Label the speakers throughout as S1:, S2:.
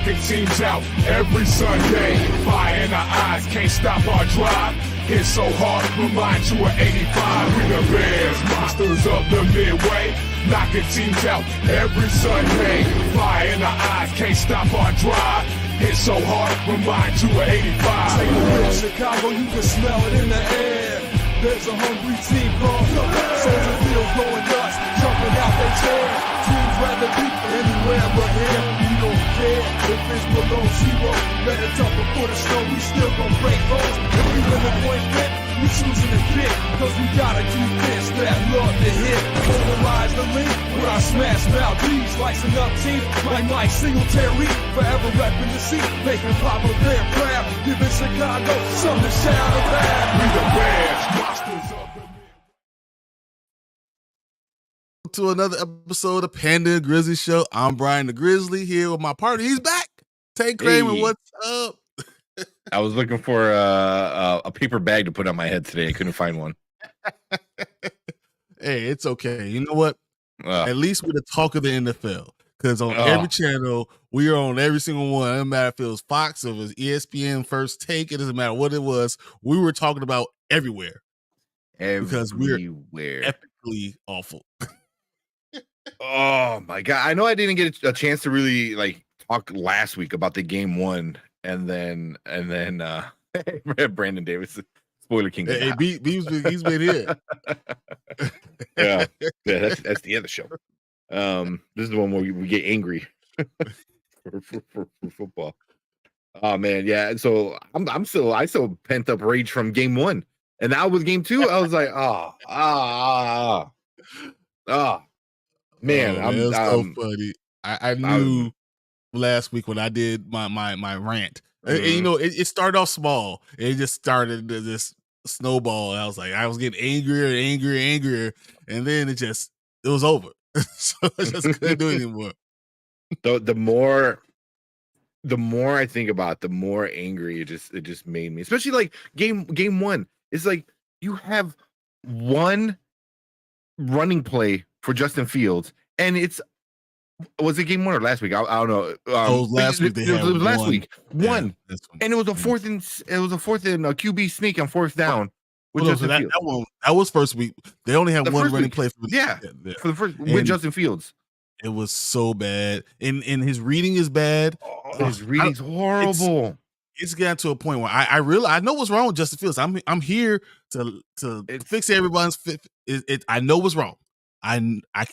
S1: knocking teams out every Sunday. Fire in our eyes, can't stop our drive. Hit so hard, remind you of 85. We the Bears, monsters of the Midway. Knocking teams out every Sunday. Fire in our eyes, can't stop our drive. Hit so hard, remind you of 85.
S2: Take a real Chicago, you can smell it in the air. There's a hungry team called Soldier Field going nuts, jumping out their chair. Teams rather be anywhere but here. We don't care if it's below zero. Better tougher for the snow, we still gon' break roads. If we win the point fit, we choosing to kick. Cause we got a defense that love to hit. Polarize the link with our smash mouth D's. Slicing up teams like Mike Singletary. Forever repping the seat, making Papa Bear proud. Giving Chicago something to shout about.
S1: We the Bears, monsters of the
S3: to another episode of Panda and Grizzly Show. I'm Brian the Grizzly here with my partner. He's back. Tank Kramer,
S4: Hey.
S3: what's up?
S4: I was looking for a paper bag to put on my head today. I couldn't find one.
S3: Hey, it's okay. You know what? At least we're the talk of the NFL. Because on
S4: Oh.
S3: every channel, we are on every single one. It doesn't matter if it was Fox, if it was ESPN, First Take. It doesn't matter what it was. We were talking about everywhere. Because we're
S4: Everywhere.
S3: epically awful.
S4: Oh my god! I know I didn't get a chance to really talk last week about the game one, and then Brandon Davis, spoiler king.
S3: Hey, he's been here.
S4: yeah, that's the other show. This is the one where we get angry for football. Oh man, yeah. So I still pent up rage from game one, and that was game two. I was like, man,
S3: it was so funny. I knew last week when I did my rant. And, you know, it started off small. It just started this snowball. And I was getting angrier, and then it was over. So I just couldn't do it anymore.
S4: The more I think about it, the more angry it just made me. Especially like game one. It's like you have one running play for Justin Fields, and was it game one or last week? I don't know.
S3: Last week.
S4: It was last week. One,
S3: yeah,
S4: and it was a fourth and a QB sneak on fourth down with Justin Fields.
S3: That was first week. They only had one running play for
S4: for the first with Justin Fields.
S3: It was so bad, and his reading is bad.
S4: Oh, his reading's horrible.
S3: It's gotten to a point where I know what's wrong with Justin Fields. I'm here to fix everyone's. I know what's wrong.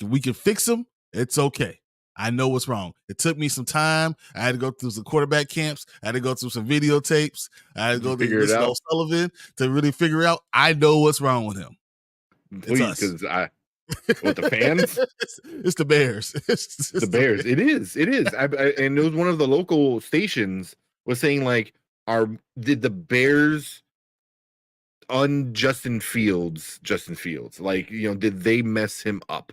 S3: We can fix him. It's okay. I know what's wrong. It took me some time. I had to go through some quarterback camps. I had to go through some videotapes. I had to go through Mr. O'Sullivan to really figure out. I know what's wrong with him.
S4: Please, because the fans?
S3: It's the Bears.
S4: It's the Bears. It is. And it was one of the local stations was saying did the Bears Justin Fields, did they mess him up,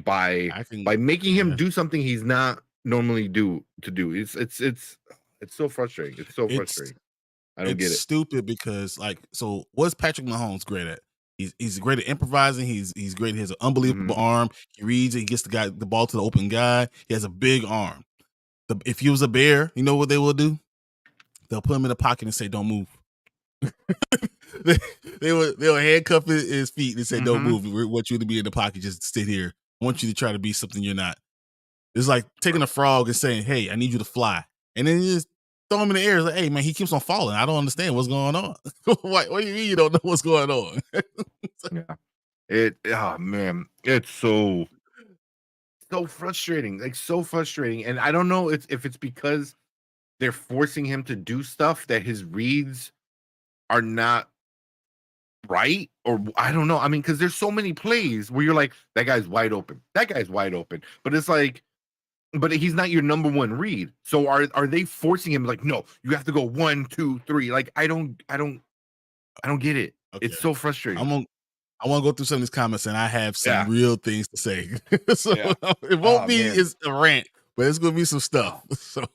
S4: by making him do something he's not normally do? It's so frustrating. It's so frustrating. I don't get it.
S3: It's stupid because what's Patrick Mahomes great at? He's great at improvising. He's great. He has an unbelievable arm. He reads it. He gets the ball to the open guy. He has a big arm. If he was a Bear, you know what they will do? They'll put him in the pocket and say, "Don't move." they'll handcuff his feet and say, "Don't move. We want you to be in the pocket. Just sit here. I want you to try to be something you're not." It's like taking a frog and saying, "Hey, I need you to fly," and then you just throw him in the air. It's like, "Hey, man, he keeps on falling. I don't understand what's going on." What do you mean you don't know what's going on?
S4: Man, it's so frustrating. So frustrating. And I don't know if it's because they're forcing him to do stuff that his reads are not right, or I don't know. I mean, because there's so many plays where you're like, that guy's wide open. But it's like, but he's not your number one read. So are they forcing him no, you have to go 1, 2, 3? I don't get it. Okay. It's so frustrating.
S3: I want to go through some of these comments, and I have some real things to say. It won't be a rant, but it's going to be some stuff. So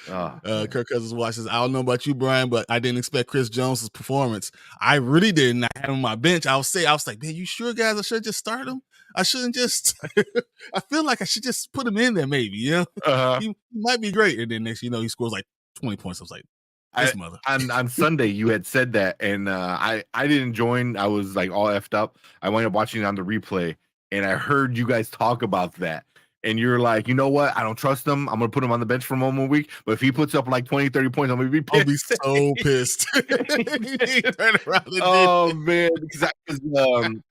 S3: Kirk Cousins watches. I don't know about you, Brian, but I didn't expect Chris Jones' performance. I really didn't. I had him on my bench. I was like, man, you sure, guys? I should just start him. I shouldn't just. I feel like I should just put him in there, maybe. You know, he might be great. And then next, he scores like 20 points. I was like, this mother.
S4: On Sunday, you had said that, and I didn't join. I was like all effed up. I wound up watching it on the replay, and I heard you guys talk about that. And you're like, you know what? I don't trust him. I'm going to put him on the bench for 1 more week. But if he puts up like 20, 30 points, I'm going to be pissed.
S3: I'll be so pissed.
S4: Man.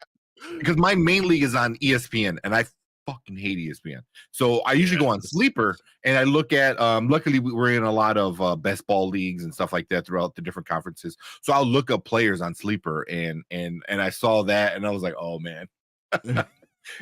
S4: Because my main league is on ESPN, and I fucking hate ESPN. So I usually go on Sleeper, and I look at, luckily we're in a lot of best ball leagues and stuff like that throughout the different conferences. So I'll look up players on Sleeper, and I saw that, and I was like, oh, man.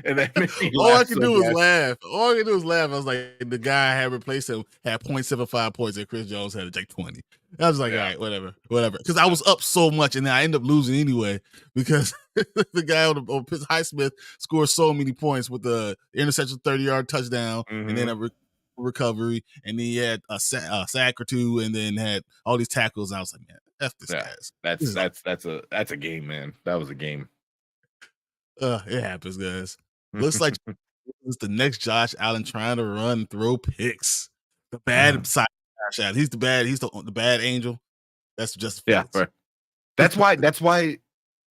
S4: And that made me
S3: all I could do was laugh. All I could do was laugh. I was like, the guy I had replaced him had 0.75 points, and Chris Jones had like 20. I was like, all right, whatever. Because I was up so much, and then I ended up losing anyway because the guy on Highsmith scored so many points with the interception, 30-yard touchdown, and then a recovery, and then he had a sack or two, and then had all these tackles. And I was like, man, F this guys.
S4: That's a game, man. That was a game.
S3: It happens, guys. Looks like it's the next Josh Allen trying to run, throw picks. The bad side of Josh Allen. He's the bad angel. That's just
S4: right. That's why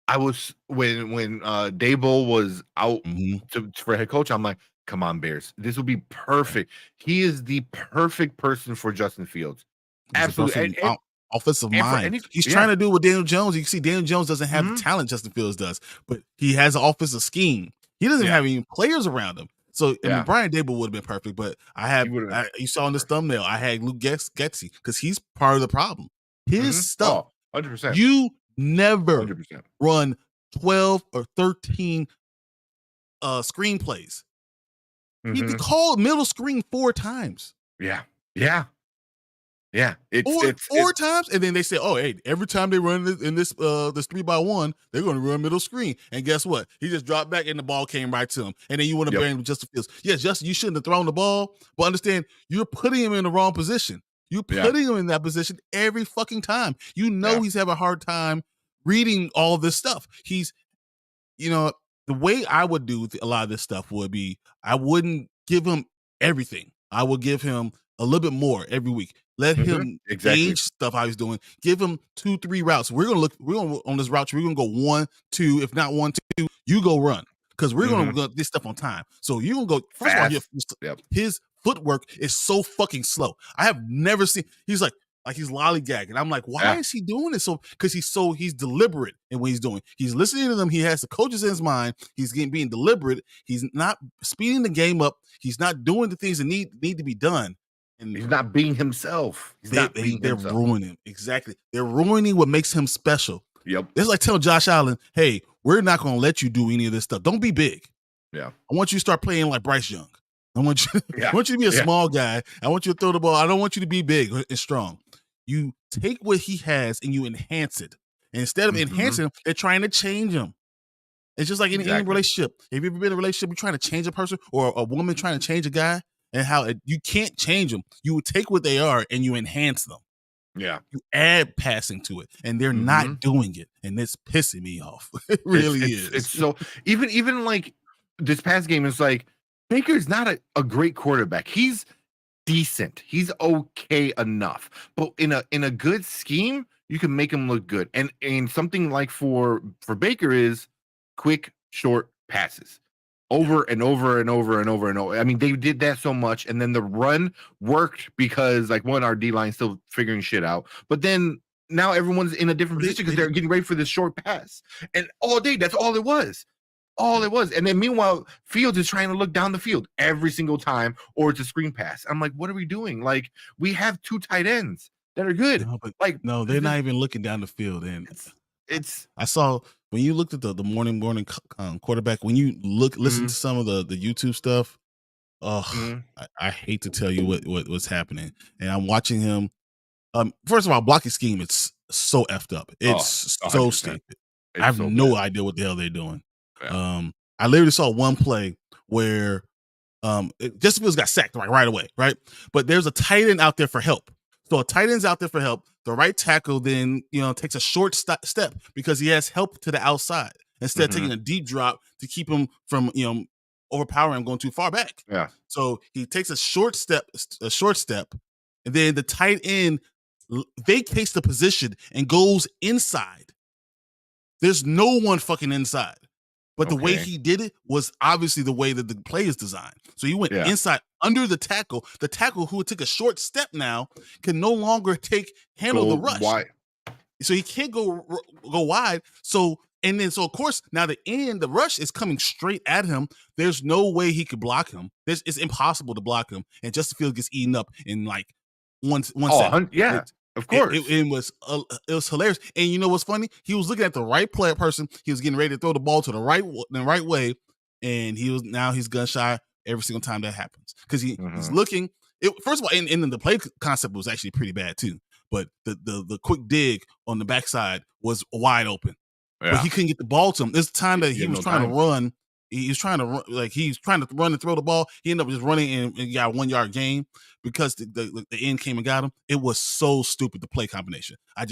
S4: I was when Daboll was out for head coach. I'm like, come on, Bears. This will be perfect. He is the perfect person for Justin Fields. Absolutely.
S3: Offensive mind. He's trying to do what Daniel Jones. You can see Daniel Jones doesn't have the talent Justin Fields does, but he has an offensive scheme. He doesn't have any players around him. So I mean, Brian Daboll would have been perfect, but you saw in this thumbnail, I had Luke Getsy because he's part of the problem. His stuff,
S4: 100%.
S3: You never 100%. Run 12 or 13 screenplays. He called middle screen 4 times.
S4: Yeah.
S3: It's four times, and then they say, "Oh, hey, every time they run in this 3x1, they're going to run middle screen." And guess what? He just dropped back, and the ball came right to him. And then you want to blame Justin Fields? Yeah, Justin, you shouldn't have thrown the ball, but understand you're putting him in the wrong position. You're putting him in that position every fucking time. You know he's having a hard time reading all this stuff. He's, the way I would do a lot of this stuff would be I wouldn't give him everything. I would give him a little bit more every week. Let him gauge stuff how he's doing. Give him 2-3 routes. We're gonna on this route. We're gonna go 1-2. If not 1-2, you go run because we're gonna get this stuff on time. So you're gonna go first of all. His footwork is so fucking slow. I have never seen. He's like he's lollygagging. I'm like, why is he doing this? So because he's deliberate in what he's doing. He's listening to them. He has the coaches in his mind. He's being deliberate. He's not speeding the game up. He's not doing the things that need to be done.
S4: And he's not being himself.
S3: They're ruining him. Exactly. They're ruining what makes him special.
S4: Yep.
S3: It's like telling Josh Allen, hey, we're not going to let you do any of this stuff. Don't be big.
S4: Yeah.
S3: I want you to start playing like Bryce Young. I want you to be a small guy. I want you to throw the ball. I don't want you to be big and strong. You take what he has and you enhance it. And instead of enhancing him, they're trying to change him. It's just like any relationship. Have you ever been in a relationship you're trying to change a person or a woman trying to change a guy? And how you can't change them. You would take what they are and you enhance them.
S4: Yeah.
S3: You add passing to it. And they're not doing it. And it's pissing me off. It really is.
S4: It's so even like this past game is like Baker's not a great quarterback. He's decent. He's okay enough. But in a good scheme, you can make him look good. And something like for Baker is quick, short passes. Over and over and over and over and over. I mean, they did that so much, and then the run worked because, like, our D line still figuring shit out. But then now everyone's in a different position because they're getting ready for this short pass, and all day that's all it was. And then meanwhile, Fields is trying to look down the field every single time, or it's a screen pass. I'm like, what are we doing? Like, we have 2 tight ends that are good.
S3: No, they're not even looking down the field, and
S4: it's.
S3: I saw. When you looked at the morning quarterback, when you listen to some of the YouTube stuff, I hate to tell you what's happening. And I'm watching him. First of all, blocking scheme, it's so effed up. It's so stupid. I have no idea what the hell they're doing.
S4: Yeah.
S3: I literally saw one play where Justin Fields got sacked right away, right? But there's a tight end out there for help. So a tight end's out there for help. The right tackle then, takes a short step because he has help to the outside instead of taking a deep drop to keep him from, overpowering him going too far back.
S4: Yeah.
S3: So he takes a short step, and then the tight end vacates the position and goes inside. There's no one fucking inside. But the way he did it was obviously the way that the play is designed. So he went inside under the tackle. The tackle who took a short step now can no longer handle the rush. Wide. So he can't go wide. So of course now the rush is coming straight at him. There's no way he could block him. It's impossible to block him. And Justin Fields gets eaten up in like one second.
S4: Yeah. Of course,
S3: it was hilarious. And you know what's funny? He was looking at the right person. He was getting ready to throw the ball to the right way, and he's gun shy every single time that happens because he's looking. First of all, and the play concept was actually pretty bad too. But the quick dig on the backside was wide open, but he couldn't get the ball to him. This time that he was trying to run. He's trying to run and throw the ball. He ended up just running and got a 1 yard gain because the end came and got him. It was so stupid, the play combination. I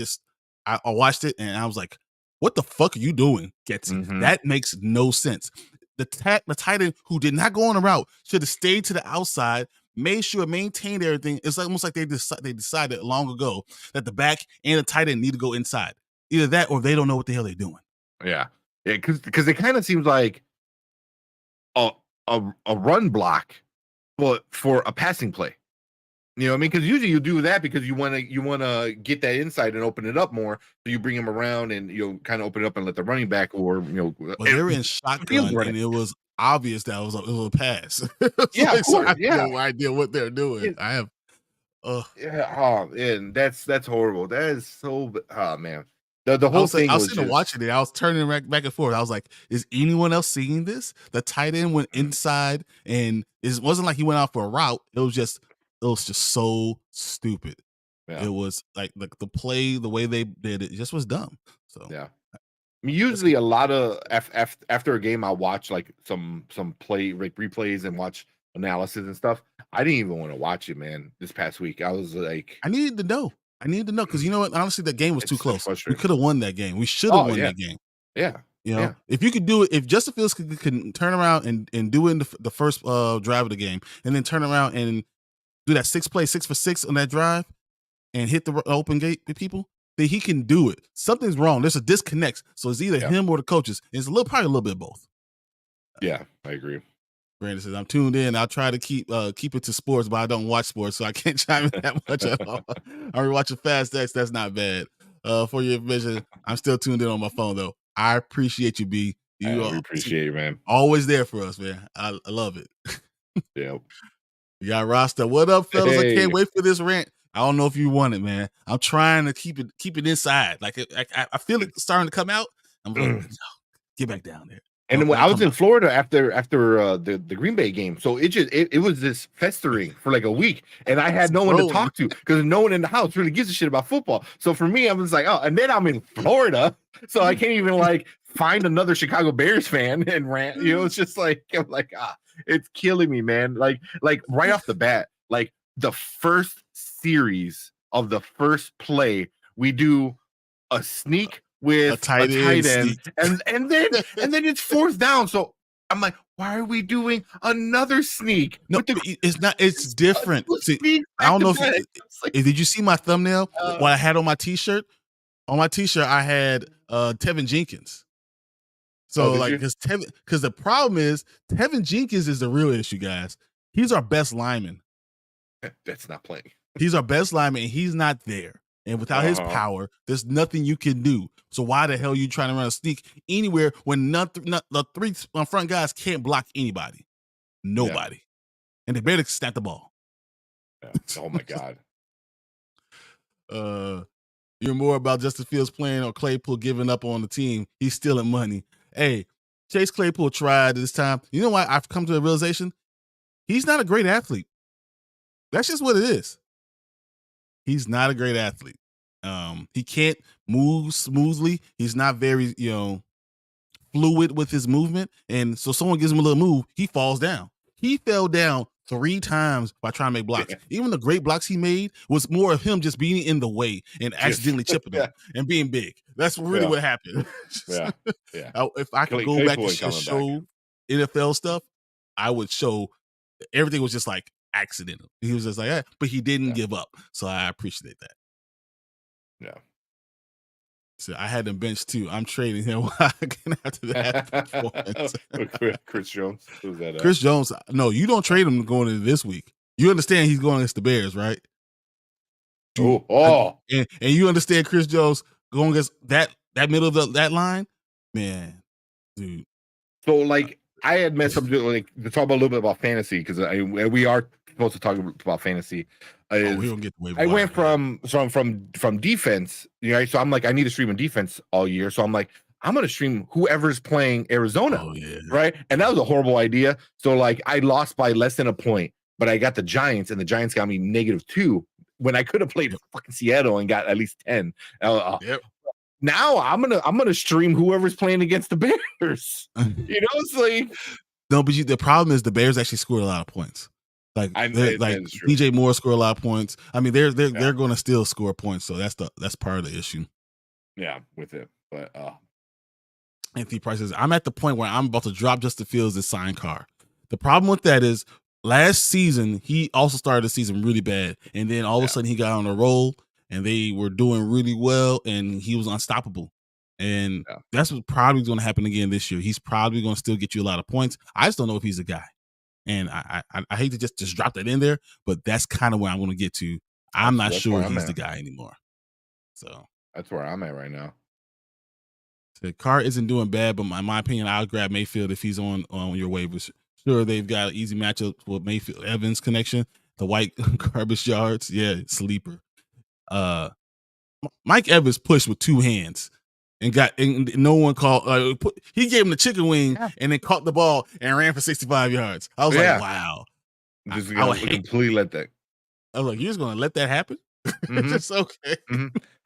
S3: watched it and I was like, what the fuck are you doing, Getsy? That makes no sense. The tight end who did not go on a route should have stayed to the outside, maintained everything. It's almost like they decided long ago that the back and the tight end need to go inside. Either that or they don't know what the hell they're doing.
S4: Yeah, because it kind of seems like a run block, but for a passing play. You know what I mean? Because usually you do that because you want to get that inside and open it up more. So you bring him around and kind of open it up and let the running back or
S3: Well, they were in shotgun and it was obvious that it was a pass.
S4: Yeah, of course.
S3: I have no idea what they're doing. I have.
S4: And that's horrible. That is so. Oh man. The whole thing.
S3: I was sitting watching it. I was turning back and forth. I was like, "Is anyone else seeing this?" The tight end went inside, and it wasn't like he went out for a route. It was just so stupid. Yeah. It was like the play, the way they did it, just was dumb. So
S4: yeah. I mean, usually a lot of after a game, I'll watch like some play like replays and watch analysis and stuff. I didn't even want to watch it, man. This past week, I was like,
S3: I needed to know because you know what? Honestly, that game was too close. We could have won that game. We should have won that game.
S4: Yeah.
S3: If you could do it, if Justin Fields could turn around and do it in the first drive of the game, and then turn around and do that 6 for 6 on that drive and hit the open gate with people, then he can do it. Something's wrong. There's a disconnect. So it's either him or the coaches. It's probably a little bit of both.
S4: Yeah, I agree.
S3: Brandon says, I'm tuned in. I'll try to keep it to sports, but I don't watch sports, so I can't chime in that much at all. I'm watching Fast X. That's not bad. For your vision, I'm still tuned in on my phone, though. I appreciate you, B.
S4: We appreciate you, man.
S3: Always there for us, man. I love it.
S4: Yeah.
S3: You got Rasta. What up, fellas? Hey. I can't wait for this rant. I don't know if you want it, man. I'm trying to keep it inside. Like I feel it starting to come out. I'm like, get back down there.
S4: And when I was in Florida after the Green Bay game, so it was this festering for like a week, and I had no one to talk to because no one in the house really gives a shit about football. So for me, I was like, oh, and then I'm in Florida, so I can't even like find another Chicago Bears fan and rant. You know, it's just like I'm like, it's killing me, man. Like right off the bat, like the first series of the first play, we do a sneak with a tight end, and then it's fourth down. So I'm like, why are we doing another sneak?
S3: No, it's not. It's different. See, I don't know if did you see my thumbnail? What I had on my t-shirt? On my t-shirt, I had Tevin Jenkins. So because the problem is Tevin Jenkins is the real issue, guys. He's our best lineman.
S4: That's not playing.
S3: He's our best lineman, and he's not there. And without his power, there's nothing you can do. So why the hell are you trying to run a sneak anywhere when the three front guys can't block anybody? Nobody. Yeah. And they better snap the ball.
S4: Yeah. Oh, my God.
S3: You're more about Justin Fields playing or Claypool giving up on the team. He's stealing money. Hey, Chase Claypool tried this time. You know what? I've come to a realization. He's not a great athlete. That's just what it is. He's not a great athlete. He can't move smoothly. He's not very, fluid with his movement. And so someone gives him a little move, he falls down. He fell down 3 times by trying to make blocks.
S4: Yeah.
S3: Even the great blocks he made was more of him just being in the way and accidentally chipping them and being big. That's really what happened.
S4: Yeah.
S3: If I could go back and just show NFL stuff, I would show everything was just like accidental. He was just like, but he didn't give up. So I appreciate that.
S4: Yeah.
S3: So I had him benched too. I'm trading him after that.
S4: Chris Jones. Who's that?
S3: Chris Jones. No, you don't trade him going into this week. You understand he's going against the Bears, right? And you understand Chris Jones going against that middle of that line, man, dude.
S4: So like I had met some like to talk about a little bit about fantasy because we are supposed to talk about fantasy.
S3: We don't get the waiver.
S4: I went from defense, right? So I'm like, I need to stream in defense all year. So I'm like, I'm gonna stream whoever's playing Arizona, right? And that was a horrible idea. So like, I lost by less than a point, but I got the Giants, and the Giants got me -2 when I could have played fucking Seattle and got at least 10. Now I'm gonna stream whoever's playing against the Bears. It's like
S3: no, but the problem is the Bears actually scored a lot of points. Like DJ Moore scored a lot of points. I mean, they're going to still score points, so that's part of the issue.
S4: Yeah, with it, but
S3: Anthony Price says I'm at the point where I'm about to drop Justin Fields as signed car. The problem with that is last season he also started the season really bad, and then all of a sudden he got on a roll, and they were doing really well, and he was unstoppable. And that's what's probably going to happen again this year. He's probably going to still get you a lot of points. I just don't know if he's a guy. And I hate to just drop that in there, but that's kind of where I'm going to get to. I'm not sure he's the guy anymore. So
S4: that's where I'm at right now.
S3: The Carr isn't doing bad, but in my opinion, I'll grab Mayfield if he's on your waivers. Sure, they've got an easy matchup with Mayfield Evans connection, the white garbage yards. Yeah, sleeper. Mike Evans pushed with 2 hands. And no one called. He gave him the chicken wing and then caught the ball and ran for 65 yards. I was like, wow.
S4: I would completely let that.
S3: I was like, you're just going to let that happen? It's okay.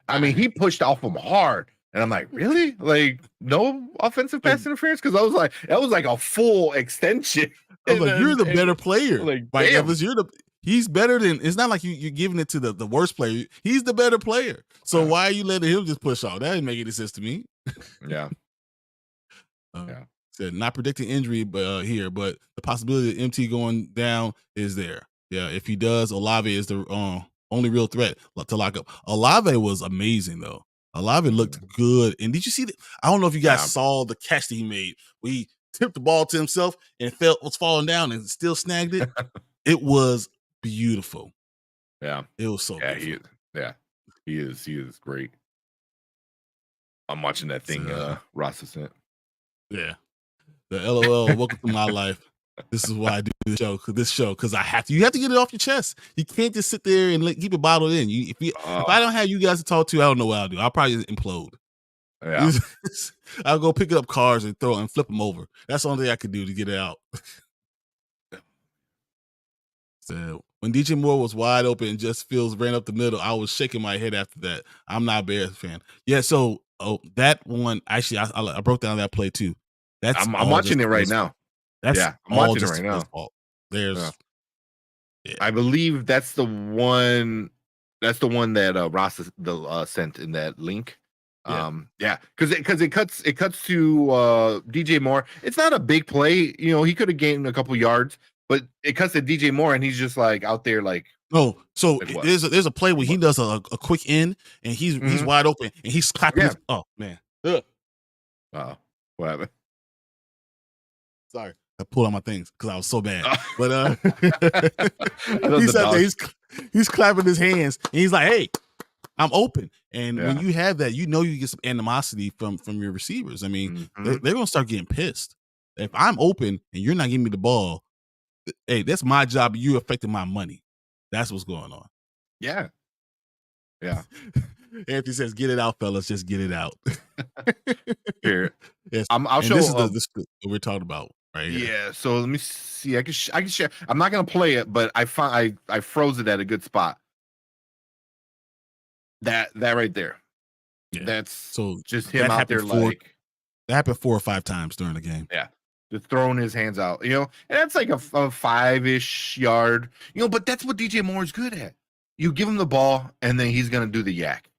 S4: I mean, he pushed off him hard. And I'm like, really? Like, no offensive pass interference? Because I was like, that was like a full extension.
S3: I was like, you're the better player. Like, Mike Evans, he's better than. It's not like you're giving it to the worst player. He's the better player. So why are you letting him just push off? That didn't make any sense to me.
S4: Yeah.
S3: Said not predicting injury, but but the possibility of MT going down is there. Yeah, if he does, Olave is the only real threat to lock up. Olave was amazing though. Olave looked good. And did you see that? I don't know if you guys saw the catch that he made. Where he tipped the ball to himself and was falling down and still snagged it. It was beautiful.
S4: Yeah.
S3: It was so beautiful.
S4: He is great. I'm watching that thing Ross has sent.
S3: Yeah. The LOL, welcome to my life. This is why I do this show because you have to get it off your chest. You can't just sit there and keep it bottled in. If I don't have you guys to talk to, I don't know what I'll do. I'll probably just implode.
S4: Yeah.
S3: I'll go pick up cars and throw and flip them over. That's the only thing I could do to get it out. So when DJ Moore was wide open and just Fields ran up the middle, I was shaking my head after that. I'm not a Bears fan. Yeah, so that one actually I broke down that play too.
S4: I'm watching it right now.
S3: I'm
S4: watching it right now.
S3: Fault. There's
S4: I believe that's the one that Ross sent in that link. Because it cuts to DJ Moore. It's not a big play, he could have gained a couple yards, but it cuts to DJ Moore and he's just like out there like
S3: so there's a play where he does a quick in and he's wide open and he's clapping oh man.
S4: What happened?
S3: Sorry. I pulled out my things because I was so bad. But he's out there, he's clapping his hands and he's like, hey, I'm open. And when you have that, you get some animosity from your receivers. I mean, they're going to start getting pissed. If I'm open and you're not giving me the ball, hey, that's my job. You affecting my money. That's what's going on.
S4: Yeah. Yeah.
S3: Anthony says, get it out, fellas. Just get it out.
S4: Here.
S3: Yes.
S4: I'll show
S3: this is the we're talking about. Right here.
S4: Yeah, so let me see. I can share. I'm not gonna play it, but I froze it at a good spot. That right there. Yeah. That's
S3: so
S4: just him out there like
S3: that happened 4 or 5 times during the game.
S4: Yeah. just throwing his hands out, and that's like a 5-ish yard, but that's what DJ Moore is good at. You give him the ball, and then he's gonna do the yak,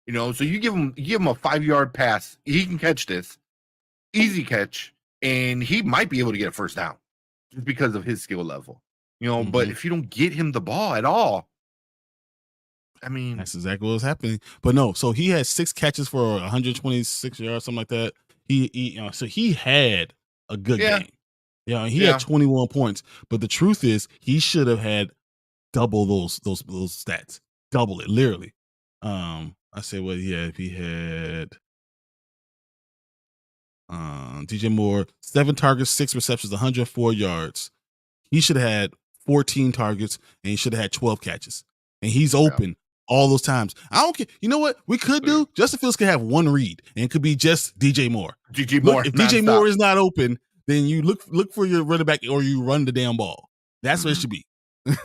S4: So you give him a 5-yard pass, he can catch this, easy catch, and he might be able to get a first down just because of his skill level, But if you don't get him the ball at all, I mean,
S3: that's exactly what was happening. But no, so he had 6 catches for 126 yards, something like that. So he had a good game. He had 21 points. But the truth is, he should have had double those stats, double it, literally. I say what he had. If he had DJ Moore, 7 targets, 6 receptions, 104 yards. He should have had 14 targets, and he should have had 12 catches. And he's open all those times. I don't care. You know what we could do? Justin Fields could have one read, and it could be just DJ Moore.
S4: If DJ
S3: Moore is not open, then you look for your running back, or you run the damn ball. That's what it should be.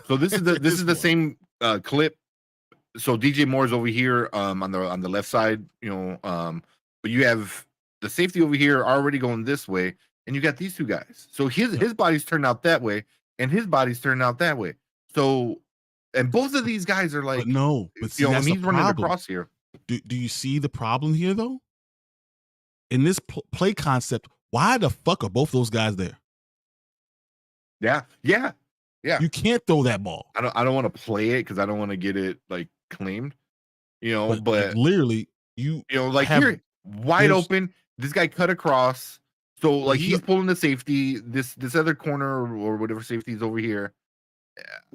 S4: So this is the same clip. So DJ Moore's over here on the left side, but you have the safety over here already going this way, and you got these two guys. So his body's turned out that way, and his body's turned out that way. So, and both of these guys are like,
S3: but see, that's
S4: he's
S3: the
S4: running
S3: problem.
S4: across here.
S3: Do you see the problem here though? In this play concept, why the fuck are both those guys there?
S4: Yeah.
S3: You can't throw that ball.
S4: I don't want to play it because I don't want to get it like claimed. But
S3: like, literally,
S4: here, wide open. This guy cut across. So like he's pulling the safety. This other corner or whatever safety is over here.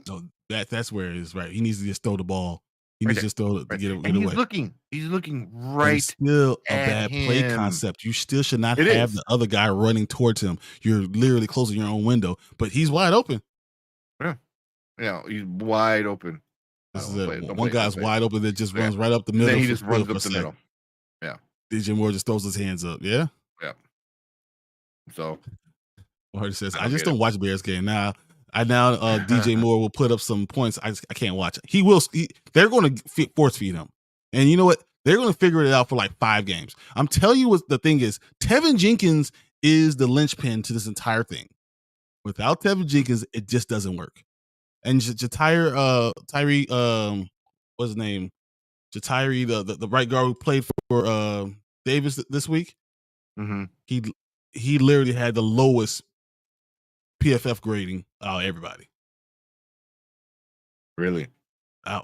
S3: So that's where it is, right? He needs to just throw the ball. He needs to just throw it to get away.
S4: He's looking right.
S3: It's still a bad play concept. You still should not have the other guy running towards him. You're literally closing your own window, but he's wide open.
S4: Yeah, he's wide open.
S3: This is it. One guy's wide open that just runs right up the middle.
S4: Then he just runs up the middle. Yeah.
S3: DJ Moore just throws his hands up. Yeah.
S4: Yeah. So,
S3: Marty says, I just don't watch Bears game now. DJ Moore will put up some points. I can't watch it. He will. They're going to force feed him, and you know what? They're going to figure it out for like 5 games. I'm telling you what the thing is. Tevin Jenkins is the linchpin to this entire thing. Without Tevin Jenkins, it just doesn't work. And Tyree, what's his name? Tyree, the right guard who played for Davis this week.
S4: Mm-hmm.
S3: He literally had the lowest PFF grading out of everybody.
S4: Really?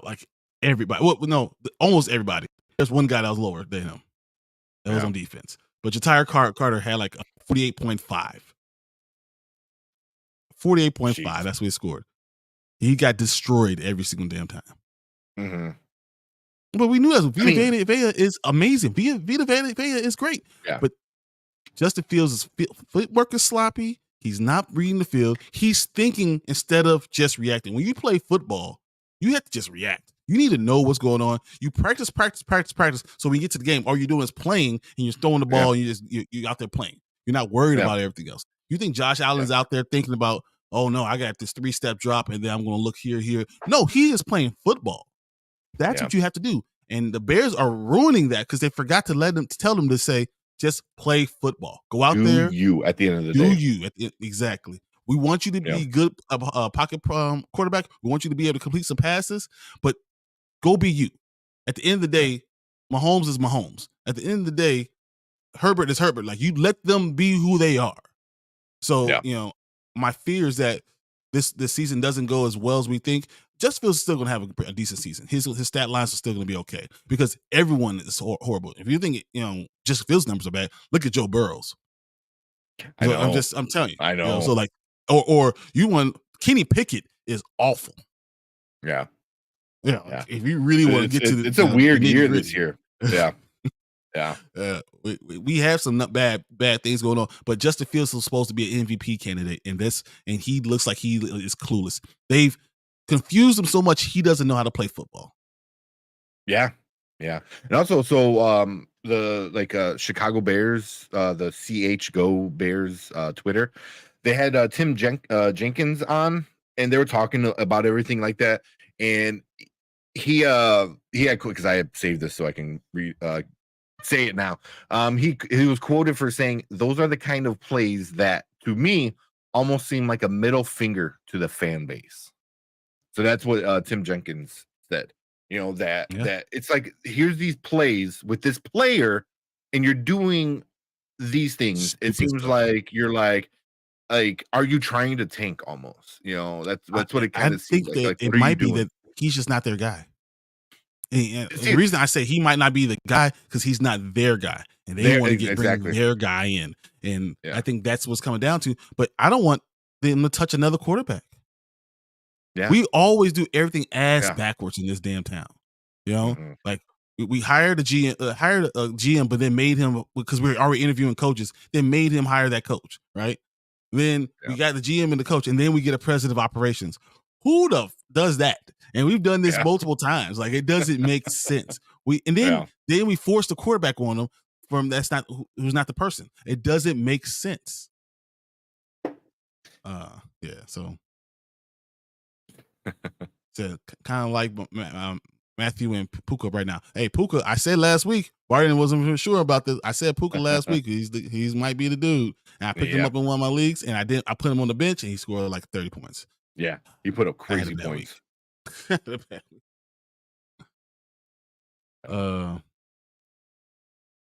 S3: Like everybody. Well, no, almost everybody. There's one guy that was lower than him. That was on defense. But Ja'Tyre Carter had like a 48.5. 48.5. That's what he scored. He got destroyed every single damn time.
S4: Mm-hmm.
S3: But we knew that Vita Vea is amazing. Vita Vea is great.
S4: Yeah.
S3: But Justin Fields' footwork is sloppy. He's not reading the field. He's thinking instead of just reacting. When you play football, you have to just react. You need to know what's going on. You practice. So when you get to the game, all you're doing is playing, and you're throwing the ball, and you're out there playing. You're not worried about everything else. You think Josh Allen's out there thinking about, oh no, I got this 3-step drop, and then I'm going to look here. No, he is playing football. That's what you have to do. And the Bears are ruining that because they forgot to tell them to say, just play football. Go out there.
S4: You at the end of the day.
S3: Do you exactly? We want you to be good pocket quarterback. We want you to be able to complete some passes, but go be you. At the end of the day, Mahomes is Mahomes. At the end of the day, Herbert is Herbert. Like, you let them be who they are. So my fear is that this season doesn't go as well as we think. Justin Fields is still going to have a decent season. His stat lines are still going to be okay because everyone is horrible. If you think Justin Fields' numbers are bad, look at Joe Burrow's.
S4: I know.
S3: I'm telling you.
S4: I know.
S3: So like, or you want Kenny Pickett is awful.
S4: Yeah.
S3: Yeah. If you really want to get to
S4: it's a weird year this year. Yeah. Yeah.
S3: We have some bad things going on, but Justin Fields is supposed to be an MVP candidate in this, and he looks like he is clueless. They've confused him so much he doesn't know how to play football.
S4: Yeah. And also, so the Chicago Bears, the CH Go Bears Twitter, they had Tim Jenkins on, and they were talking about everything like that, and he had, because I have saved this so I can say it now. He was quoted for saying those are the kind of plays that to me almost seemed like a middle finger to the fan base. So that's what Tim Jenkins said. That it's like, here's these plays with this player, and you're doing these things. It seems like you're like, are you trying to tank almost? That's what it kind of seems like.
S3: It might be that he's just not their guy. And the reason I say he might not be the guy because he's not their guy, and they want to bring their guy in, and I think that's what's coming down to. But I don't want them to touch another quarterback. Yeah, we always do everything ass backwards in this damn town. Like we hired a GM, but then made him, because we were already interviewing coaches. Then made him hire that coach, right? Then we got the GM and the coach, and then we get a president of operations. Who the does that? And we've done this multiple times. Like, it doesn't make sense. Then we force the quarterback on them from who's not the person. It doesn't make sense. So kind of like Matthew and Puka right now. Hey, Puka, I said last week, Barton wasn't sure about this. I said Puka last week. He's might be the dude. And I picked him up in one of my leagues, and I put him on the bench, and he scored like 30 points.
S4: Yeah, he put up crazy points.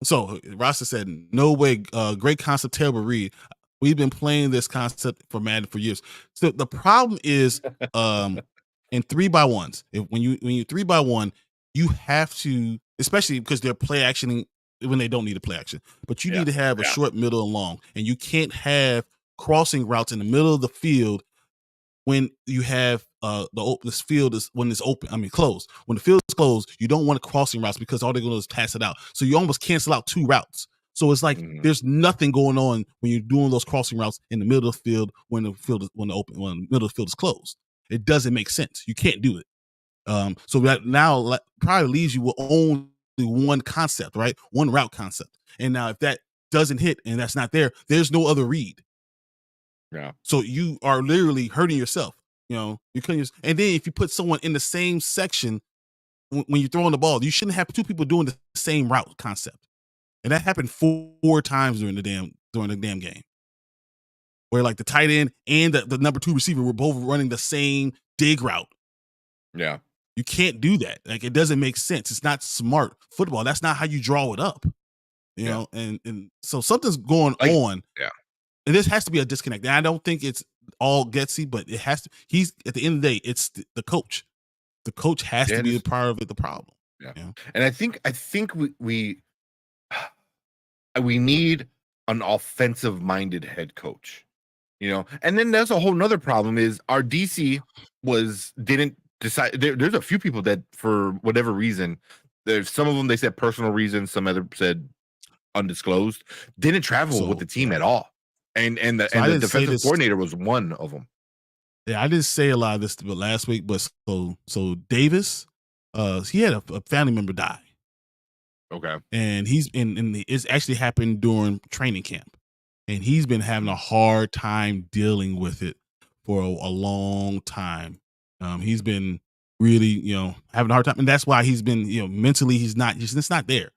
S3: So Rasta said, no way, great concept, terrible read. We've been playing this concept for Madden for years. So the problem is in 3x1s. When you 3x1, you have to, especially because they're play actioning when they don't need a play action, but you need to have a short, middle, and long, and you can't have crossing routes in the middle of the field when you have this field is when it's open. I mean, closed. When the field is closed, you don't want crossing routes because all they're going to do is pass it out. So you almost cancel out two routes. So it's like there's nothing going on when you're doing those crossing routes in the middle of the field when the middle of the field is closed. It doesn't make sense. You can't do it. So that now probably leaves you with only one concept, right? One route concept. And now if that doesn't hit and that's not there, there's no other read.
S4: Yeah.
S3: So you are literally hurting yourself. You couldn't. And then if you put someone in the same section when you're throwing the ball, you shouldn't have two people doing the same route concept. And that happened four times during the damn game, where like the tight end and the number 2 receiver were both running the same dig route.
S4: Yeah,
S3: you can't do that. Like, it doesn't make sense. It's not smart football. That's not how you draw it up. You know, and so something's going on.
S4: Yeah.
S3: And this has to be a disconnect. And I don't think it's all Getsy, but it has to. He's at the end of the day, it's the coach. The coach has to be a part of the problem.
S4: Yeah. And I think we need an offensive minded head coach. And then there's a whole nother problem is our DC didn't decide. There's a few people that for whatever reason, there's some of them they said personal reasons, some other said undisclosed, didn't travel with the team at all. And the defensive coordinator was one of them.
S3: Yeah, I didn't say a lot of this last week, but so Davis, he had a family member die.
S4: Okay.
S3: And it's actually happened during training camp. And he's been having a hard time dealing with it for a long time. He's been really, having a hard time. And that's why he's been, mentally he's just not there.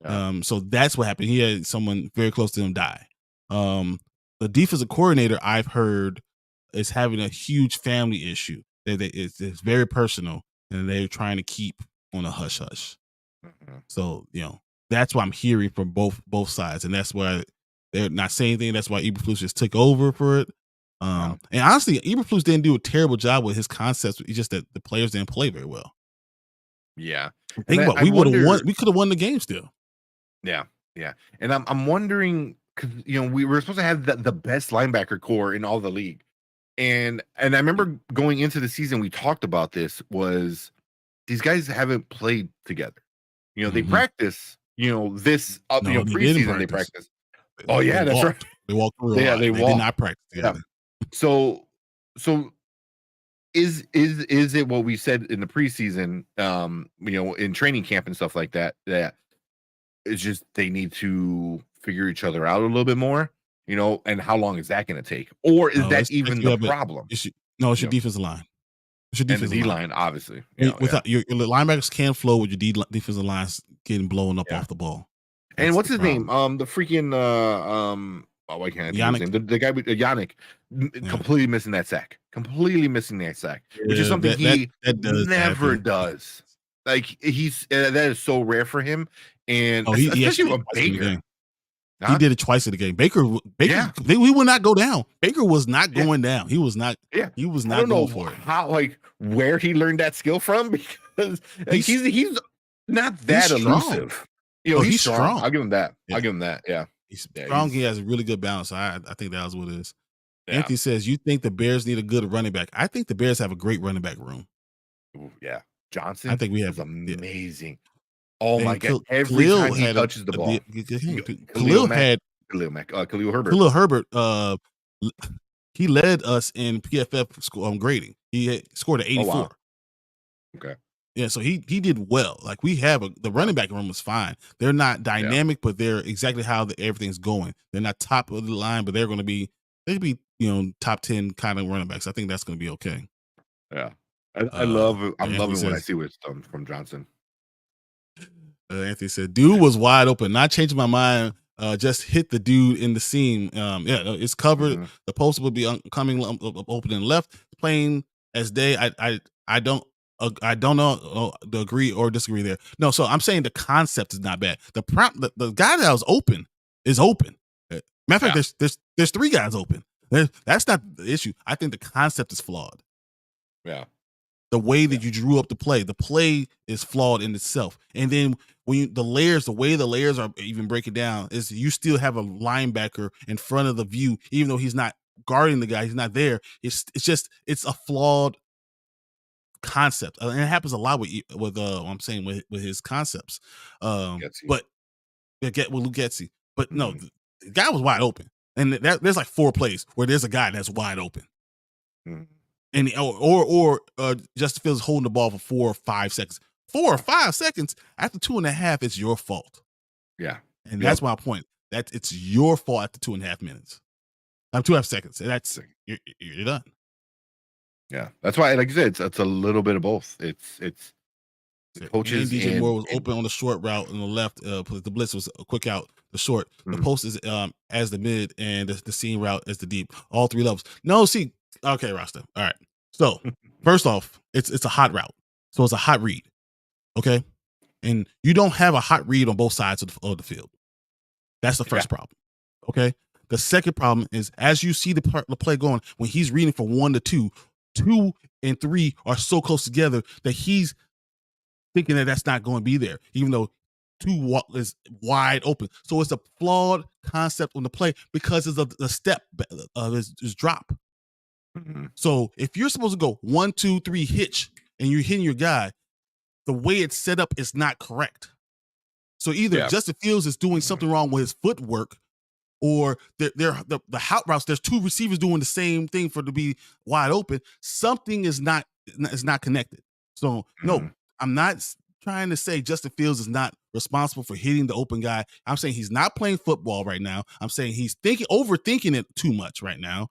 S3: Yeah. So that's what happened. He had someone very close to him die. The defensive coordinator, I've heard, is having a huge family issue. It's very personal, and they're trying to keep on a hush hush. Mm-hmm. So that's what I'm hearing from both sides, and that's why they're not saying anything. That's why Eberflus just took over for it. And honestly, Eberflus didn't do a terrible job with his concepts. It's just that the players didn't play very well.
S4: Yeah,
S3: think about we would have won. We could have won the game still.
S4: Yeah, and I'm wondering, because we were supposed to have the best linebacker core in all the league, and I remember going into the season we talked about this, was these guys haven't played together. They practice. This preseason they practice. Oh yeah, that's right.
S3: They walked through.
S4: Yeah, they
S3: did not practice together.
S4: Yeah. So is it what we said in the preseason? In training camp and stuff like that. That it's just they need to figure each other out a little bit more. And how long is that going to take? Or is that even the problem?
S3: It's your defensive line. It's your defensive
S4: line, obviously.
S3: Without your linebackers can't flow with your defensive lines getting blown up off the ball.
S4: And what's his name? The freaking why can't I think of his name? The guy with Yannick, completely missing that sack. Completely missing that sack, which is something he never does. Like that is so rare for him, and especially with Baker.
S3: He did it twice in the game. Baker, we would not go down. Baker was not going down. He was not. Yeah, he was not going for it.
S4: How, like, where he learned that skill from? Because he's not that elusive. You know, he's strong. I'll give him that. Yeah. I'll give him that. Yeah,
S3: he's strong. He has a really good balance. I think that was what it is. Yeah. Anthony says, "You think the Bears need a good running back?" I think the Bears have a great running back room.
S4: Ooh, yeah, Johnson.
S3: I think we have
S4: amazing. Oh my God! Every time he touches the ball, Khalil
S3: Herbert. He led us in PFF grading. He scored an 84.
S4: Oh, wow. Okay.
S3: Yeah, so he did well. Like, we have the running back room is fine. They're not dynamic, but they're exactly how everything's going. They're not top of the line, but they're going to be top 10 kind of running backs. I think that's going to be okay.
S4: Yeah, I'm loving when I see what's done from Johnson.
S3: Anthony said, "Dude was wide open. Not changing my mind. Just hit the dude in the seam. It's covered. Mm-hmm. The post will be coming open and left. Playing as day. I don't know to agree or disagree there. No, so I'm saying the concept is not bad. The guy that was open is open. Matter of fact, there's 3 guys open. That's not the issue. I think the concept is flawed.
S4: Yeah.
S3: The way that you drew up the play is flawed in itself. And then when the way the layers are even breaking down is you still have a linebacker in front of the view, even though he's not guarding the guy, he's not there. It's a flawed concept, and it happens a lot with his concepts. But with Luke Getsy. But no, the guy was wide open, and there's like 4 plays where there's a guy that's wide open. Mm-hmm. And Justin Fields holding the ball for 4 or 5 seconds. 4 or 5 seconds after 2.5, it's your fault.
S4: Yeah,
S3: and that's my point. That it's your fault after 2.5 minutes. 2.5 seconds. That's you're done.
S4: Yeah, that's why, like you said, it's a little bit of both. It's the coaches.
S3: DJ Moore was open on the short route on the left. The blitz was a quick out. The short. The post is as the mid, and the seam route as the deep. All 3 levels. No, see. Okay, Rasta. All right. So first off, it's a hot route. So it's a hot read. Okay. And you don't have a hot read on both sides of the field. That's the first problem. Okay. The second problem is, as you see the play going, when he's reading from 1 to 2, 2 and 3 are so close together that he's thinking that that's not going to be there, even though 2 is wide open. So it's a flawed concept on the play because it's the step of his drop. Mm-hmm. So if you're supposed to go 1, 2, 3 hitch and you're hitting your guy, the way it's set up is not correct. So either Justin Fields is doing something wrong with his footwork, or the hot routes, there's 2 receivers doing the same thing for it to be wide open. Something is not connected. So no, I'm not trying to say Justin Fields is not responsible for hitting the open guy. I'm saying he's not playing football right now. I'm saying he's overthinking it too much right now.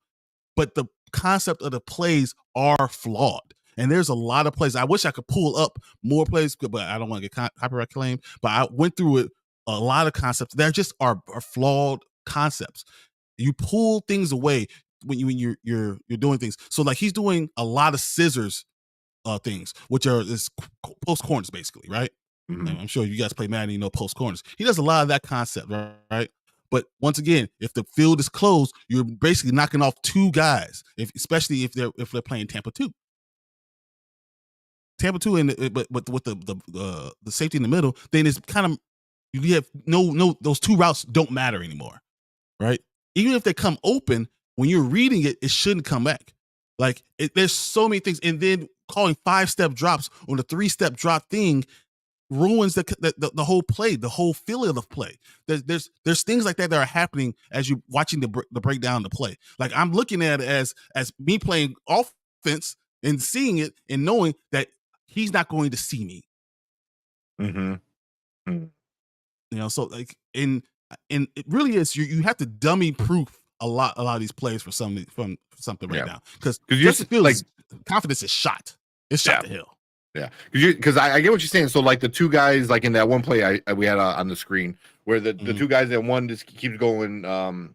S3: But the concept of the plays are flawed. And there's a lot of plays. I wish I could pull up more plays, but I don't want to get copyright claimed. But I went through it, a lot of concepts. There just are flawed concepts. You pull things away when you're doing things. So like he's doing a lot of scissors things, which are post corners basically, right? Mm-hmm. I'm sure you guys play Madden, you know post corners. He does a lot of that concept, right? But once again, if the field is closed, you're basically knocking off 2 guys, especially if they're playing Tampa 2. Tampa 2, but with the safety in the middle, then it's kind of you have no those 2 routes don't matter anymore, right? Even if they come open, when you're reading it, it shouldn't come back. Like there's so many things, and then calling 5-step drops on the 3-step drop thing ruins the whole play, the whole feel of the play. There's things like that are happening as you're watching the breakdown of the play. Like I'm looking at it as me playing offense and seeing it and knowing that he's not going to see me. Mm-hmm. You know, so like and it really is you have to dummy proof a lot of these plays for something right now because you just feel like confidence is shot. It's shot to hell.
S4: Yeah, because I get what you're saying. So like the two guys, like in that one play we had on the screen, where the two guys that one just keeps going, down,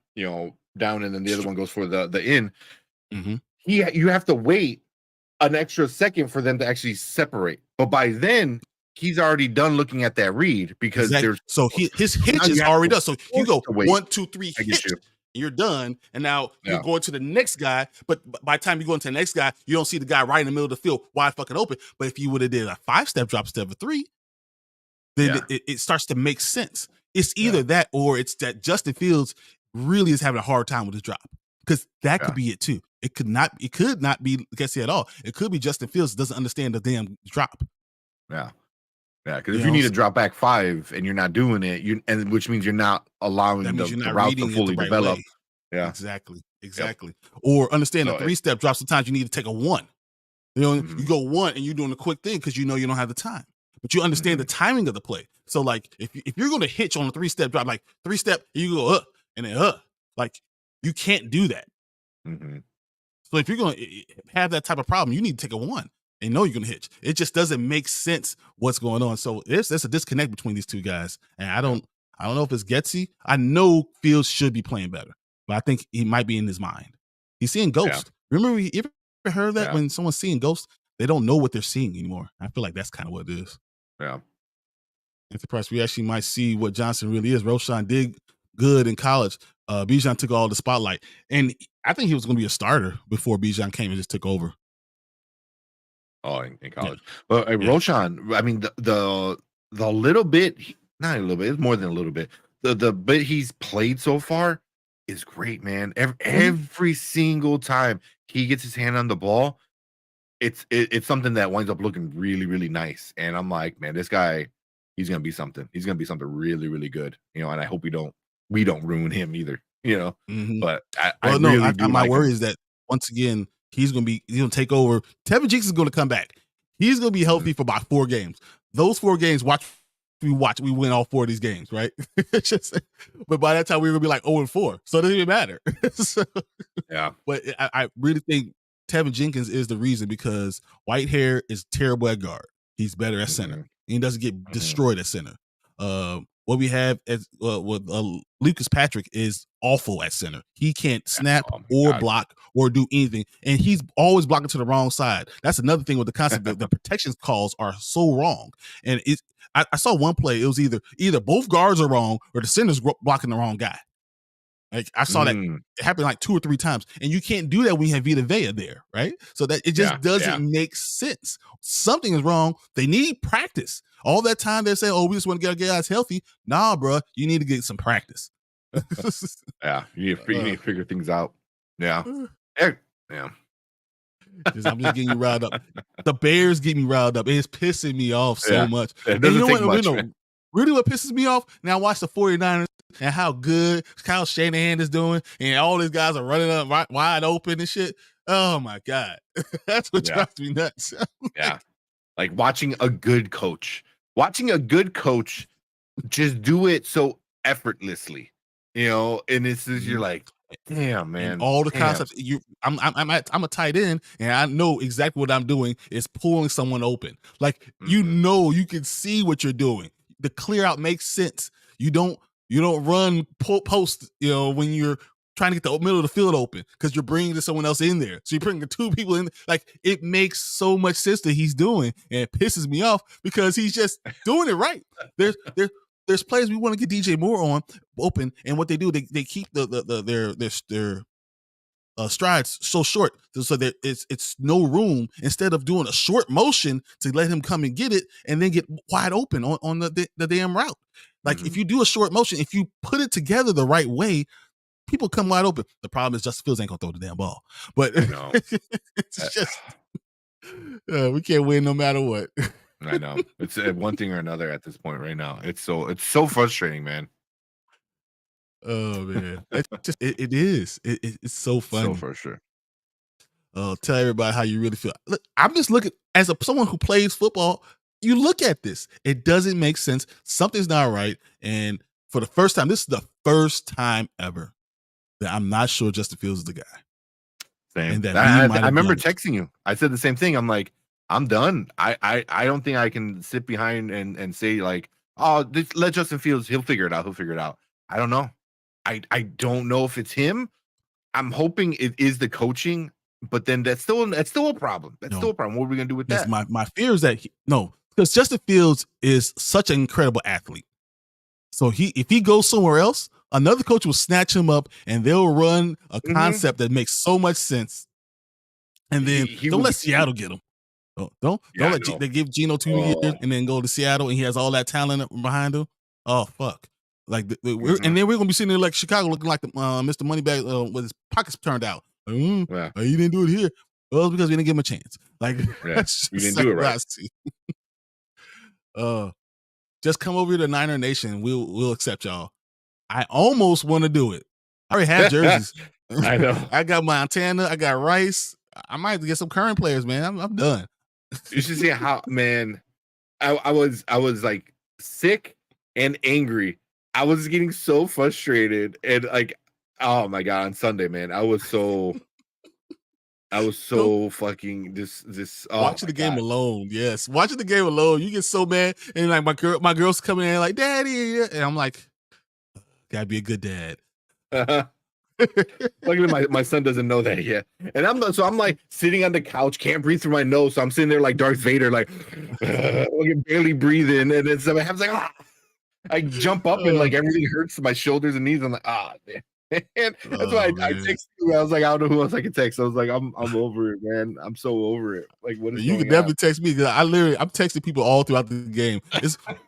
S4: and then the other one goes for the in. You have to wait an extra second for them to actually separate, but by then he's already done looking at that read because there's
S3: his hitch is already done. So you go 1, 2, 3 hitch. You're done, and now you're going to the next guy. But by the time you go into the next guy, you don't see the guy right in the middle of the field, wide fucking open. But if you would have did a 5-step drop instead of a 3, then it starts to make sense. It's either that or it's that Justin Fields really is having a hard time with his drop, because that could be it too. It could not be Kessie at all. It could be Justin Fields doesn't understand the damn drop.
S4: Yeah. Yeah, because if you need to drop back 5 and you're not doing it, which means you're not allowing the route to fully develop. Yeah,
S3: exactly. Or understand the 3-step drop. Sometimes you need to take a 1. You go 1 and you're doing a quick thing because you know you don't have the time, but you understand the timing of the play. So like if you're going to hitch on a 3-step drop, like 3-step, you go and then like you can't do that. So if you're going to have that type of problem, you need to take a 1. And know you're gonna hitch. It just doesn't make sense what's going on. So there's a disconnect between these two guys, and I don't know if it's Getsy. I know Fields should be playing better, but I think he might be in his mind. He's seeing ghosts. Remember, you ever heard that when someone's seeing ghosts, they don't know what they're seeing anymore. I feel like that's kind of what it is.
S4: Yeah.
S3: At the price, we actually might see what Johnson really is. Roshan did good in college. Bijan took all the spotlight, and I think he was going to be a starter before Bijan came and just took over.
S4: Oh, in college. But Roshan, I mean, the little bit, not a little bit, it's more than a little bit. The bit he's played so far is great, man. Every single time he gets his hand on the ball, it's something that winds up looking really, really nice. And I'm like, man, this guy, he's gonna be something. He's gonna be something really, really good. And I hope we don't ruin him either. But
S3: my worry is that once again, he's gonna take over. Tevin Jinks is gonna come back. He's gonna be healthy for about 4 games. Those 4 games, we win all 4 of these games, right? But by that time we're gonna be like 0-4, so it doesn't even matter. But I really think Tevin Jenkins is the reason, because Whitehair is terrible at guard. He's better at center. And he doesn't get destroyed at center. What we have with Lucas Patrick is awful at center. He can't snap or block or do anything, and he's always blocking to the wrong side. That's another thing with the concept that the protection calls are so wrong. And I saw one play. It was either both guards are wrong or the center's blocking the wrong guy. Like I saw that it happened like 2 or 3 times, and you can't do that when you have Vita Vea there, right? So that it just doesn't make sense. Something is wrong. They need practice. All that time they say, "Oh, we just want to get our guys healthy." Nah, bro, you need to get some practice.
S4: You need to figure things out. Yeah.
S3: I'm just getting you riled up. The Bears get me riled up. It's pissing me off so much.
S4: It doesn't take much.
S3: Really, what pisses me off now? Watch the 49ers and how good Kyle Shanahan is doing, and all these guys are running up wide open and shit. Oh my god, that's what drives me nuts.
S4: Like watching a good coach just do it so effortlessly, and it's just, you're like, damn, man.
S3: And all the concepts. I'm a tight end, and I know exactly what I'm doing is pulling someone open. Like you can see what you're doing. The clear out makes sense. You don't run post, when you're trying to get the middle of the field open, because you're bringing someone else in there. So you're bringing 2 people in. Like, it makes so much sense that he's doing, and it pisses me off because he's just doing it right. There's players we want to get DJ Moore on open, and what they do, they keep their strides so short, so that it's no room. Instead of doing a short motion to let him come and get it, and then get wide open on the damn route. Like if you do a short motion, if you put it together the right way, people come wide open. The problem is Justin Fields ain't gonna throw the damn ball. But it's just we can't win no matter what.
S4: I know. It's one thing or another at this point right now. It's so frustrating, man.
S3: Oh man, it is. It's so funny.
S4: So for sure.
S3: Tell everybody how you really feel. Look, I'm just looking as someone who plays football. You look at this, it doesn't make sense. Something's not right. And for the first time, this is the first time ever that I'm not sure Justin Fields is the guy.
S4: Same. And that I remember texting you. I said the same thing. I'm like, I'm done. I don't think I can sit behind and say like, oh, let Justin Fields, he'll figure it out. He'll figure it out. I don't know. I don't know if it's him. I'm hoping it is the coaching, but then that's still a problem. That's still a problem. What are we gonna do with that?
S3: My fear is that because Justin Fields is such an incredible athlete. So if he goes somewhere else, another coach will snatch him up and they'll run a concept that makes so much sense. And then don't let Seattle get him. Don't let they give Geno 2 years and then go to Seattle and he has all that talent behind him. Oh fuck! Like and then we're gonna be sitting there like Chicago looking like Mr. Moneybag with his pockets turned out. You didn't do it here. Well, it's because we didn't give him a chance. Like
S4: we didn't do it
S3: right. Just come over to the Niner Nation. We'll accept y'all. I almost want to do it. I already have jerseys.
S4: I know.
S3: I got Montana. I got Rice. I might have to get some current players, man. I'm done.
S4: You should see how, man. I was like sick and angry. I was getting so frustrated and like, oh my god, on Sunday, man, I was so fucking this. Oh,
S3: watching the game alone, yes, watching the game alone, you get so mad, and like my girls coming in like, Daddy, and I'm like, gotta be a good dad.
S4: Luckily, my son doesn't know that yet, and I'm like sitting on the couch, can't breathe through my nose, so I'm sitting there like Darth Vader, like barely breathing, and then somebody has like, I jump up and like everything hurts my shoulders and knees. I'm like, man. And that's why I texted you. I was like, I don't know who else I can text. I was like, I'm over it, man. I'm so over it. Like, what is
S3: you can definitely text me because I'm texting people all throughout the game.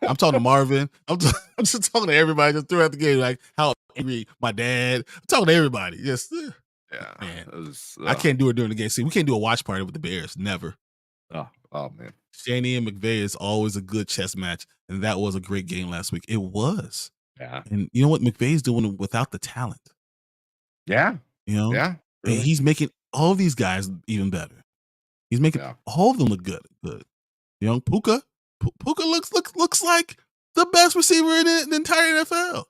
S3: I'm talking to Marvin. I'm just talking to everybody just throughout the game, like how angry my dad. I'm talking to everybody. Just man. I can't do it during the game. See, we can't do a watch party with the Bears. Never.
S4: Oh man.
S3: Shanny and McVay is always a good chess match, and that was a great game last week. It was.
S4: Yeah.
S3: And you know what McVay's doing without the talent.
S4: Yeah.
S3: You know?
S4: Yeah.
S3: Really. And he's making all these guys even better. He's making all of them look good. You know, Puka looks like the best receiver in the entire NFL.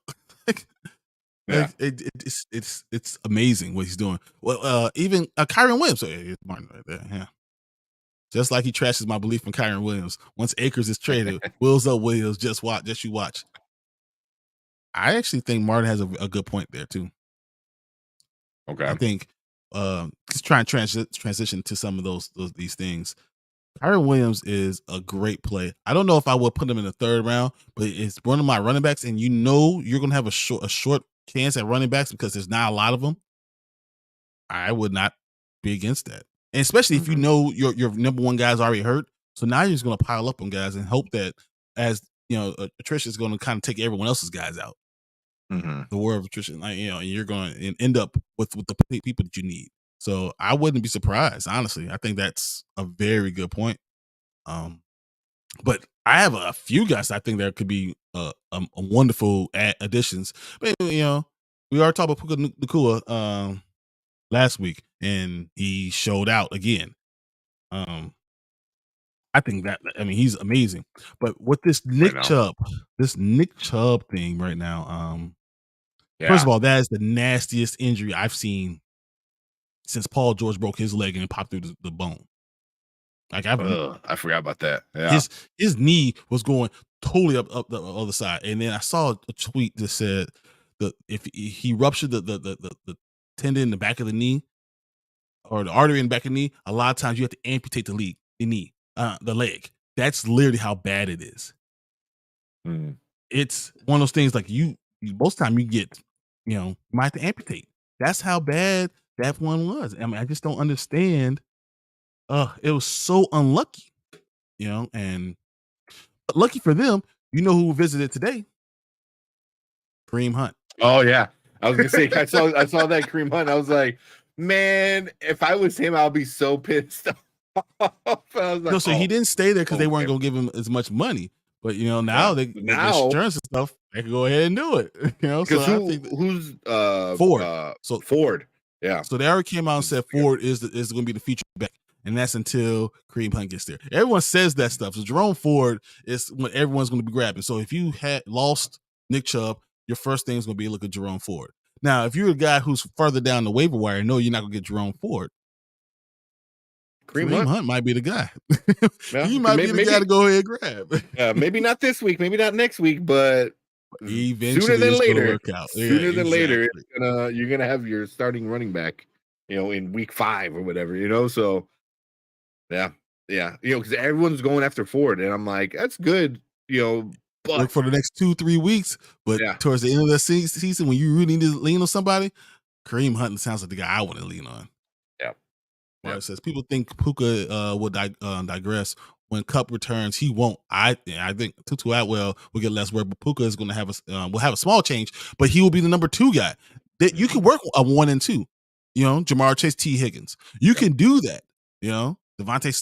S3: It's amazing what he's doing. Well, even Kyron Williams, Martin right there. Yeah. Just like he trashes my belief in Kyron Williams. Once Akers is traded, Wills up Williams, just you watch. I actually think Martin has a good point there too.
S4: Okay.
S3: I think just trying to transition to some of these things. Kyron Williams is a great play. I don't know if I would put him in the third round, but it's one of my running backs, and you know you're gonna have a short chance at running backs because there's not a lot of them. I would not be against that. And especially if you know your number one guy's already hurt. So now you're just going to pile up on guys and hope that as, you know, attrition is going to kind of take everyone else's guys out. The war of attrition, like, you know, and you're going to end up with the people that you need. So I wouldn't be surprised, honestly. I think that's a very good point. But I have a few guys I think there could be a wonderful additions. But, you know, we are talking about Puka Nacua last week, and he showed out again. I think he's amazing. But with this Nick Chubb thing right now, first of all, that is the nastiest injury I've seen since Paul George broke his leg and it popped through the bone. Like
S4: I forgot about that. Yeah,
S3: his knee was going totally up the other side, and then I saw a tweet that said that if he ruptured the tendon in the back of the knee or the artery in the back of the knee, a lot of times you have to amputate the leg. That's literally how bad it is. It's one of those things like you most time you get, you know, you might have to amputate. That's how bad that one was. I mean, I just don't understand. It was so unlucky, you know, but lucky for them, you know who visited today? Kareem Hunt.
S4: Oh yeah. I was gonna say I saw that Kareem Hunt. I was like, man, if I was him, I'll be so pissed off.
S3: No, so he didn't stay there because they weren't gonna give him as much money. But you know, now they get insurance and stuff, they can go ahead and do it. You know, so
S4: who's
S3: Ford?
S4: Ford. Yeah.
S3: So they already came out and said Ford is going to be the feature back, and that's until Kareem Hunt gets there. Everyone says that stuff. So Jerome Ford is what everyone's going to be grabbing. So if you had lost Nick Chubb, your first thing is going to be look at Jerome Ford. Now, if you're a guy who's further down the waiver wire, no, you're not going to get Jerome Ford. Kareem Hunt might be the guy.
S4: Yeah,
S3: He might be the guy to go ahead and grab.
S4: Maybe not this week, maybe not next week, but
S3: Eventually
S4: sooner than
S3: it's gonna
S4: later.
S3: work out.
S4: Sooner than later, you're gonna have your starting running back, in week 5 or whatever, So, yeah, because everyone's going after Ford, and I'm like, that's good, but
S3: work for the next 2-3 weeks. But towards the end of the season, when you really need to lean on somebody, Kareem Hunt sounds like the guy I want to lean on.
S4: Yeah.
S3: It says people think Puka will digress when Cup returns. He won't. I think Tutu Atwell will get less work, but Puka is going to have will have a small change, but he will be the number 2 guy. That you can work a 1 and 2. Jamar Chase, T Higgins. You can do that. Devontae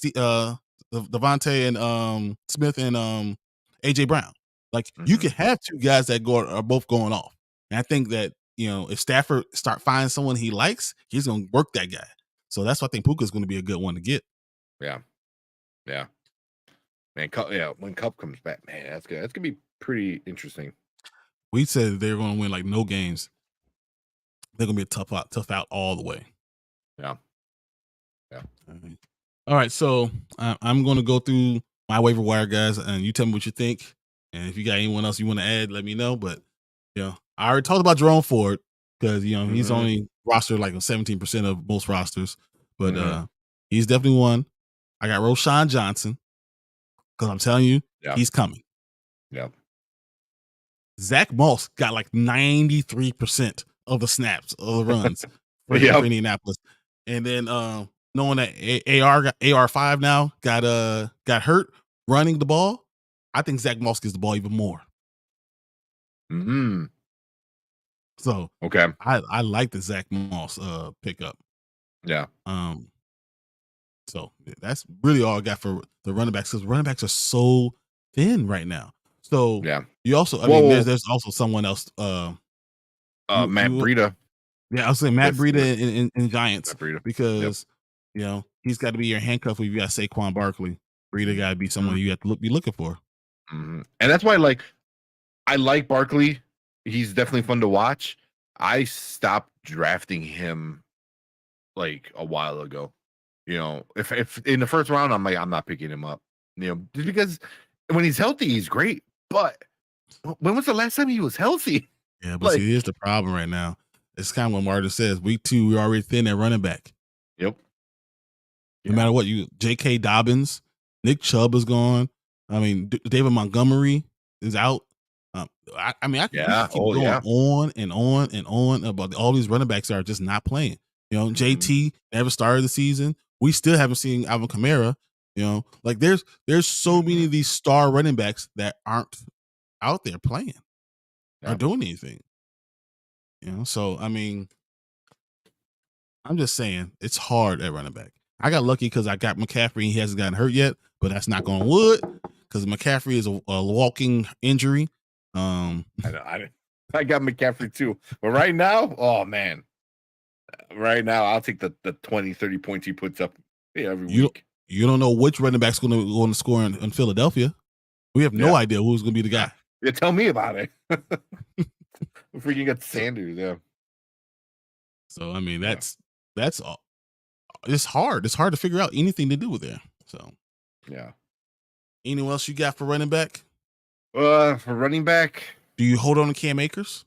S3: and Smith and AJ Brown. Like you can have 2 guys that are both going off. And I think that if Stafford start finding someone he likes, he's going to work that guy. So that's why I think Puka is going to be a good one to get.
S4: Yeah. Man, when Cup comes back, man, that's good. That's gonna be pretty interesting.
S3: We said they're going to win like no games. They're going to be a tough out all the way.
S4: Yeah.
S3: All right, so I'm going to go through my waiver wire guys, and you tell me what you think. And if you got anyone else you want to add, let me know. But I already talked about Jerome Ford because he's only rostered like 17% of most rosters, but he's definitely one. I got Roshan Johnson because I'm telling you, he's coming.
S4: Yeah. Zach
S3: Moss got like 93% of the snaps of the runs for Indianapolis, and then knowing that AR5 now got hurt running the ball, I think Zach Moss gets the ball even more. So
S4: okay,
S3: I like the Zach Moss pickup.
S4: Yeah.
S3: So that's really all I got for the running backs because running backs are so thin right now. So you also there's also someone else.
S4: Matt Breida.
S3: Yeah, I was saying Matt Breida in Giants because he's got to be your handcuff if you got Saquon Barkley. Breida got to be someone you have to be looking for.
S4: And that's why I like Barkley. He's definitely fun to watch. I stopped drafting him like a while ago. If in the first round, I'm like, I'm not picking him up. Just because when he's healthy, he's great. But when was the last time he was healthy?
S3: Yeah, but see, here's the problem right now. It's kind of what Martin says. Week 2, we're already thin at running back.
S4: Yep.
S3: No matter what, J.K. Dobbins, Nick Chubb is gone. I mean, David Montgomery is out. I can keep going on and on and on about all these running backs that are just not playing. JT never started the season. We still haven't seen Alvin Kamara. There's so many of these star running backs that aren't out there playing or doing anything. So I mean, I'm just saying it's hard at running back. I got lucky because I got McCaffrey and he hasn't gotten hurt yet, but that's not going wood because McCaffrey is a walking injury.
S4: I got McCaffrey too, but right now, oh man, I'll take the 20-30 points he puts up every week.
S3: You don't know which running back's going to score in Philadelphia. We have no idea who's going to be the guy.
S4: Yeah, tell me about it. Freaking got Sanders,
S3: So I mean, that's all. It's hard. It's hard to figure out anything to do with there. So anyone else you got for running back?
S4: For running back,
S3: do you hold on to Cam Akers?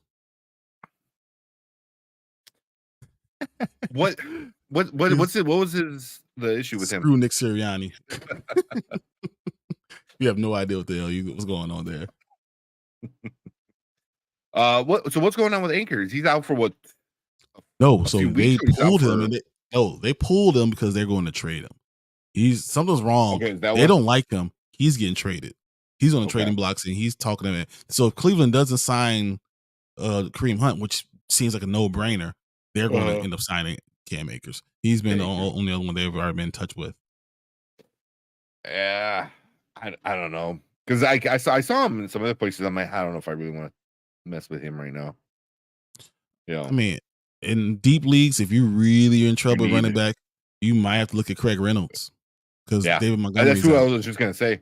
S4: What was the issue with him?
S3: Screw Nick Sirianni. You have no idea what the hell was going on there.
S4: What's going on with Akers? He's out for what?
S3: No, so they pulled him. They pulled him because they're going to trade him. Something's wrong.
S4: Okay,
S3: they don't like him. He's getting traded. He's on the trading blocks and he's talking to him. So if Cleveland doesn't sign Kareem Hunt, which seems like a no-brainer, they're going to end up signing Cam Akers. He's been the only other one they've already been in touch with.
S4: Yeah, I don't know because I saw him in some other places. I'm like, I don't know if I really want to mess with him right now.
S3: I mean, in deep leagues, if you really are in trouble running back, you might have to look at Craig Reynolds because David Montgomery.
S4: That's who I was just gonna say.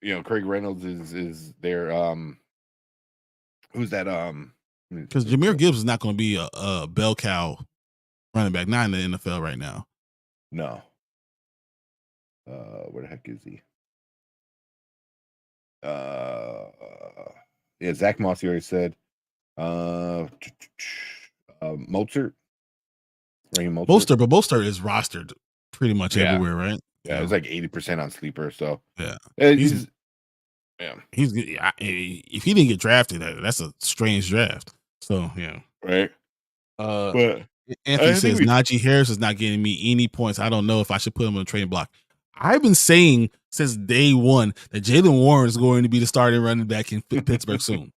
S4: Yeah, Craig Reynolds is their who's that
S3: because Jahmyr Gibbs is not going to be a bell cow running back, not in the NFL right now.
S4: No. Where the heck is he? Yeah, Zach Moss, you already said. Mozart. Raheem Mozart.
S3: But Mostert is rostered pretty much everywhere, right?
S4: Yeah, it's like 80% on sleeper. So
S3: yeah,
S4: he's
S3: if he didn't get drafted, that's a strange draft. So yeah,
S4: right. But
S3: Anthony says Najee Harris is not getting me any points. I don't know if I should put him on the trading block. I've been saying since day one that Jalen Warren is going to be the starting running back in Pittsburgh soon.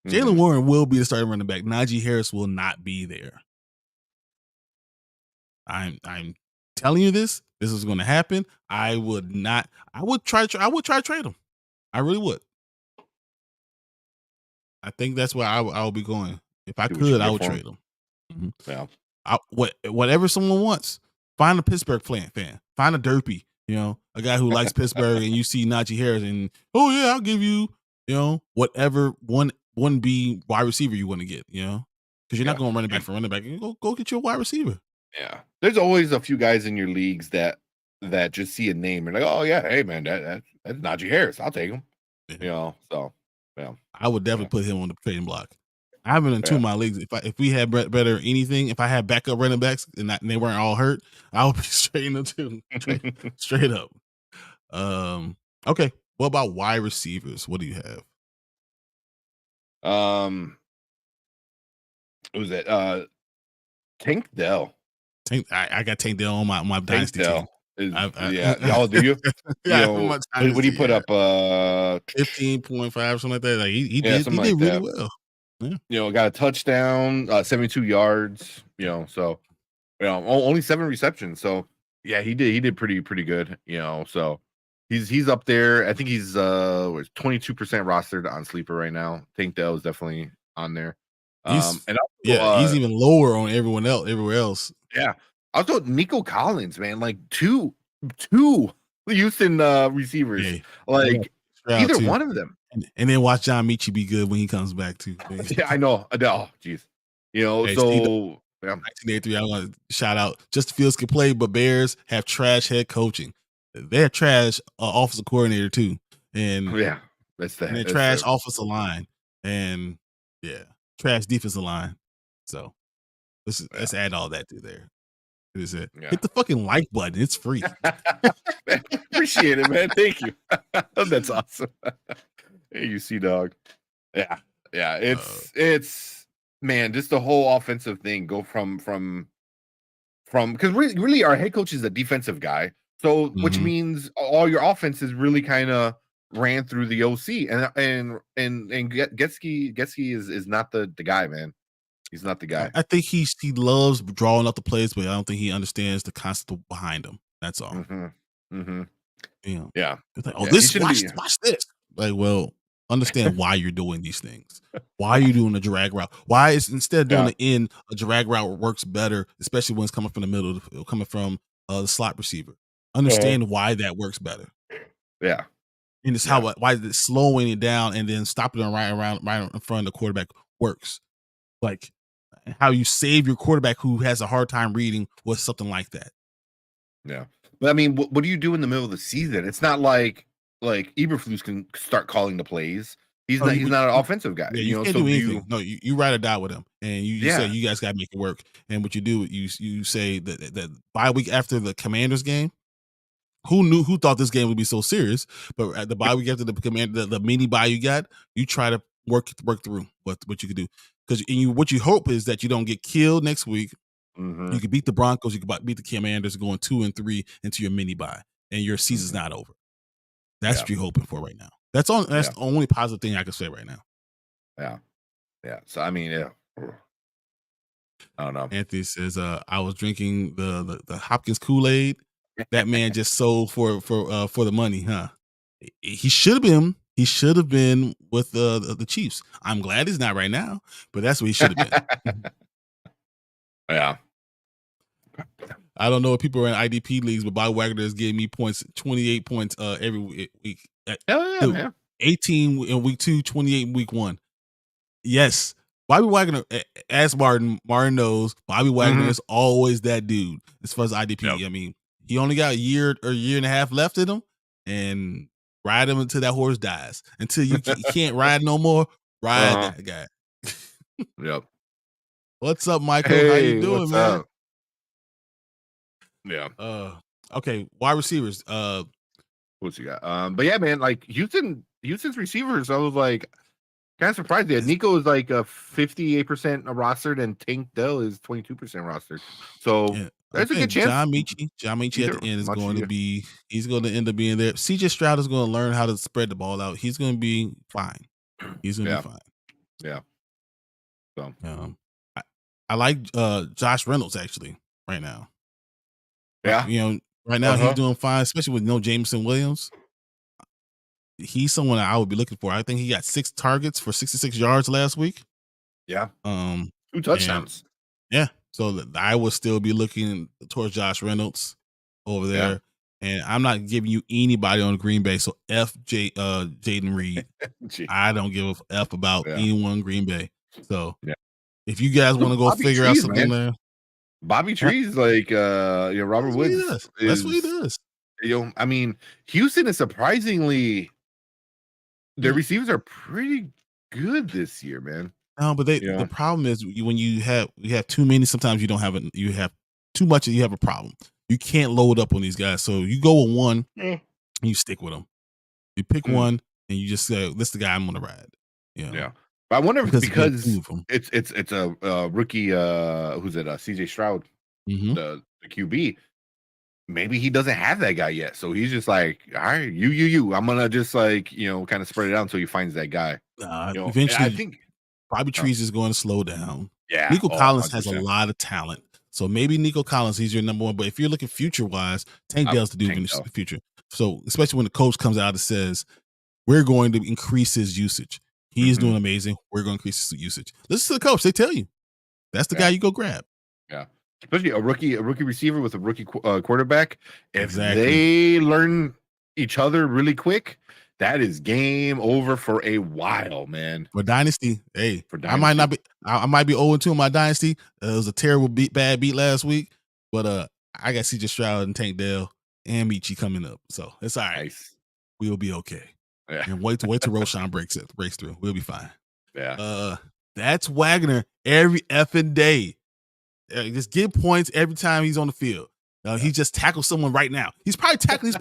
S3: Jalen Warren will be the starting running back. Najee Harris will not be there. I'm telling you this. This is going to happen. I would try to trade him. I really would. I think that's where I will be going. If I could, I would trade him. Mm-hmm. Yeah. Whatever someone wants. Find a Pittsburgh fan. Find a derpy. A guy who likes Pittsburgh, and you see Najee Harris, and I'll give you, whatever one B wide receiver you want to get. Because you're not going running back for running back. You go get your wide receiver.
S4: Yeah, there's always a few guys in your leagues that just see a name and like, oh yeah, hey man, that's Najee Harris. I'll take him.
S3: Yeah.
S4: So yeah,
S3: I would definitely put him on the trading block. I haven't in two of my leagues. If we had better anything, if I had backup running backs and they weren't all hurt, I would be trading them too, straight up. Okay, what about wide receivers? What do you have?
S4: What was it? Tank Dell.
S3: I got Tank Dell on my dynasty team.
S4: Y'all do you? What do you put up?
S3: 15.5, something like that. Like he did really well. Yeah.
S4: Got a touchdown, 72 yards. So only 7 receptions. So yeah, he did pretty good. So he's up there. I think he's 22% rostered on sleeper right now. Tank Dell is definitely on there.
S3: He's even lower on everywhere else.
S4: Yeah. Also, Nico Collins, man, like two Houston receivers, either one of them.
S3: And then watch John Michie be good when he comes back too.
S4: Yeah, I know. Oh, jeez. So
S3: 1983, I want to shout out. Just Fields can play, but Bears have trash head coaching. They have trash offensive coordinator too, and
S4: they're
S3: trash offensive line, and trash defensive line. So let's add all that to there. Hit the fucking like button. It's free.
S4: Appreciate it, man. Thank you. That's awesome. Hey, you see, dog. Yeah. It's man, just the whole offensive thing go from because really our head coach is a defensive guy, so which means all your offense is really kind of ran through the OC, and Getsky is not the guy, man. He's not the guy.
S3: I think he loves drawing up the plays, but I don't think he understands the concept behind them. That's all.
S4: Yeah.
S3: It's like, watch this. Like, well, understand why you're doing these things. Why are you doing a drag route? Why is instead of doing the end, a drag route works better, especially when it's coming from the middle, coming from the slot receiver. Understand why that works better.
S4: Yeah.
S3: And it's why it's slowing it down and then stopping it right in front of the quarterback works. Like how you save your quarterback who has a hard time reading with something like that.
S4: Yeah. But I mean, what do you do in the middle of the season? It's not like Eberflus can start calling the plays. He's not an offensive guy.
S3: Yeah, you can't do anything. No, you ride or die with him. And you say you guys gotta make it work. And what you do, you say that bye week after the Commanders game, who thought this game would be so serious? But at the bye week after the mini bye you got, you try to work through what you could do. Because what you hope is that you don't get killed next week. You can beat the Broncos, you can beat the Commanders, going 2-3 into your mini bye, and your season's not over. That's what you're hoping for right now. That's the only positive thing I can say right now.
S4: Yeah. So I mean, I don't know.
S3: Anthony says, I was drinking the Hopkins Kool-Aid. That man just sold for the money, huh? He should have been. He should have been with the Chiefs. I'm glad he's not right now, but that's what he should have been.
S4: Yeah.
S3: I don't know if people are in IDP leagues, but Bob Wagner is giving me points, 28 points every week.
S4: Hell yeah, man.
S3: 18 in week 2, 28 in week 1. Yes, Bobby Wagner, as Martin knows, Bobby Wagner
S4: Mhm.
S3: is always that dude as far as IDP.
S4: Yep.
S3: I mean, he only got a year or year and a half left in him, and ride him until that horse dies. Until you can't ride no more, ride
S4: Uh-huh.
S3: that guy.
S4: Yep.
S3: What's up, Michael? How you
S4: Hey,
S3: doing,
S4: what's
S3: man?
S4: up? Yeah.
S3: Okay, wide receivers.
S4: What's you got? But yeah, man, like Houston's receivers, I was like kind of surprised that Nico is like a 58% rostered and Tank Dell is 22% rostered. So
S3: Yeah,
S4: there's a
S3: okay,
S4: good chance.
S3: John Michie at
S4: either
S3: the end is
S4: much
S3: going to
S4: either.
S3: be. He's going to end up being there. CJ Stroud is going to learn how to spread the ball out. He's going to be fine. He's going to
S4: Yeah.
S3: be fine.
S4: Yeah. So
S3: I like Josh Reynolds actually right now.
S4: yeah.
S3: You know, right now he's
S4: Uh-huh.
S3: doing fine, especially with no Jameson Williams. He's someone that I would be looking for. I think he got 6 targets for 66 yards last week.
S4: Yeah. 2
S3: And
S4: touchdowns.
S3: yeah, so I would still be looking towards Josh Reynolds over there.
S4: Yeah.
S3: And I'm not giving you anybody on Green Bay. So Jaden Reed.
S4: Gee.
S3: I don't give a F about
S4: Yeah.
S3: anyone in Green Bay. So
S4: Yeah.
S3: if you guys want to go
S4: Bobby
S3: figure out
S4: Trees,
S3: something
S4: man.
S3: there,
S4: Bobby Trees, like Robert
S3: that's what he
S4: Woods
S3: does. That's what he does.
S4: I mean, Houston is surprisingly their receivers are pretty good this year, man.
S3: No, but the problem is when you have too many, sometimes you don't have you have too much and you have a problem. You can't load up on these guys. So you go with one and you stick with them. You pick one and you just say, this is the guy I'm gonna ride.
S4: Yeah. But I wonder if it's
S3: Because
S4: because it's a rookie who's it? CJ Stroud, the QB. Maybe he doesn't have that guy yet. So he's just like, all right, you. I'm gonna just like, kind of spread it out until he finds that guy.
S3: Eventually
S4: I think
S3: Bobby Trees is going to slow down.
S4: Yeah.
S3: Nico Collins
S4: 100%.
S3: has a lot of talent. So maybe Nico Collins, he's your number one. But if you're looking future wise, Tank Dell's the dude in the future. So especially when the coach comes out and says, we're going to increase his usage. He's doing amazing. We're going to increase his usage. Listen to the coach. They tell you. That's the guy you go grab.
S4: Yeah. Especially a rookie receiver with a rookie quarterback. If
S3: Exactly.
S4: they learn each other really quick, that is game over for a while, man.
S3: For Dynasty, hey,
S4: For
S3: I might not be. I might be 0-2 in my Dynasty. It was a terrible bad beat last week, but I got CJ Stroud and Tank Dell and Michi coming up, so it's all right.
S4: Nice.
S3: We'll be okay.
S4: Yeah.
S3: And wait till Roshan breaks through. We'll be fine.
S4: Yeah.
S3: That's Wagner every effing day. Just get points every time he's on the field. He just tackles someone right now. He's probably tackling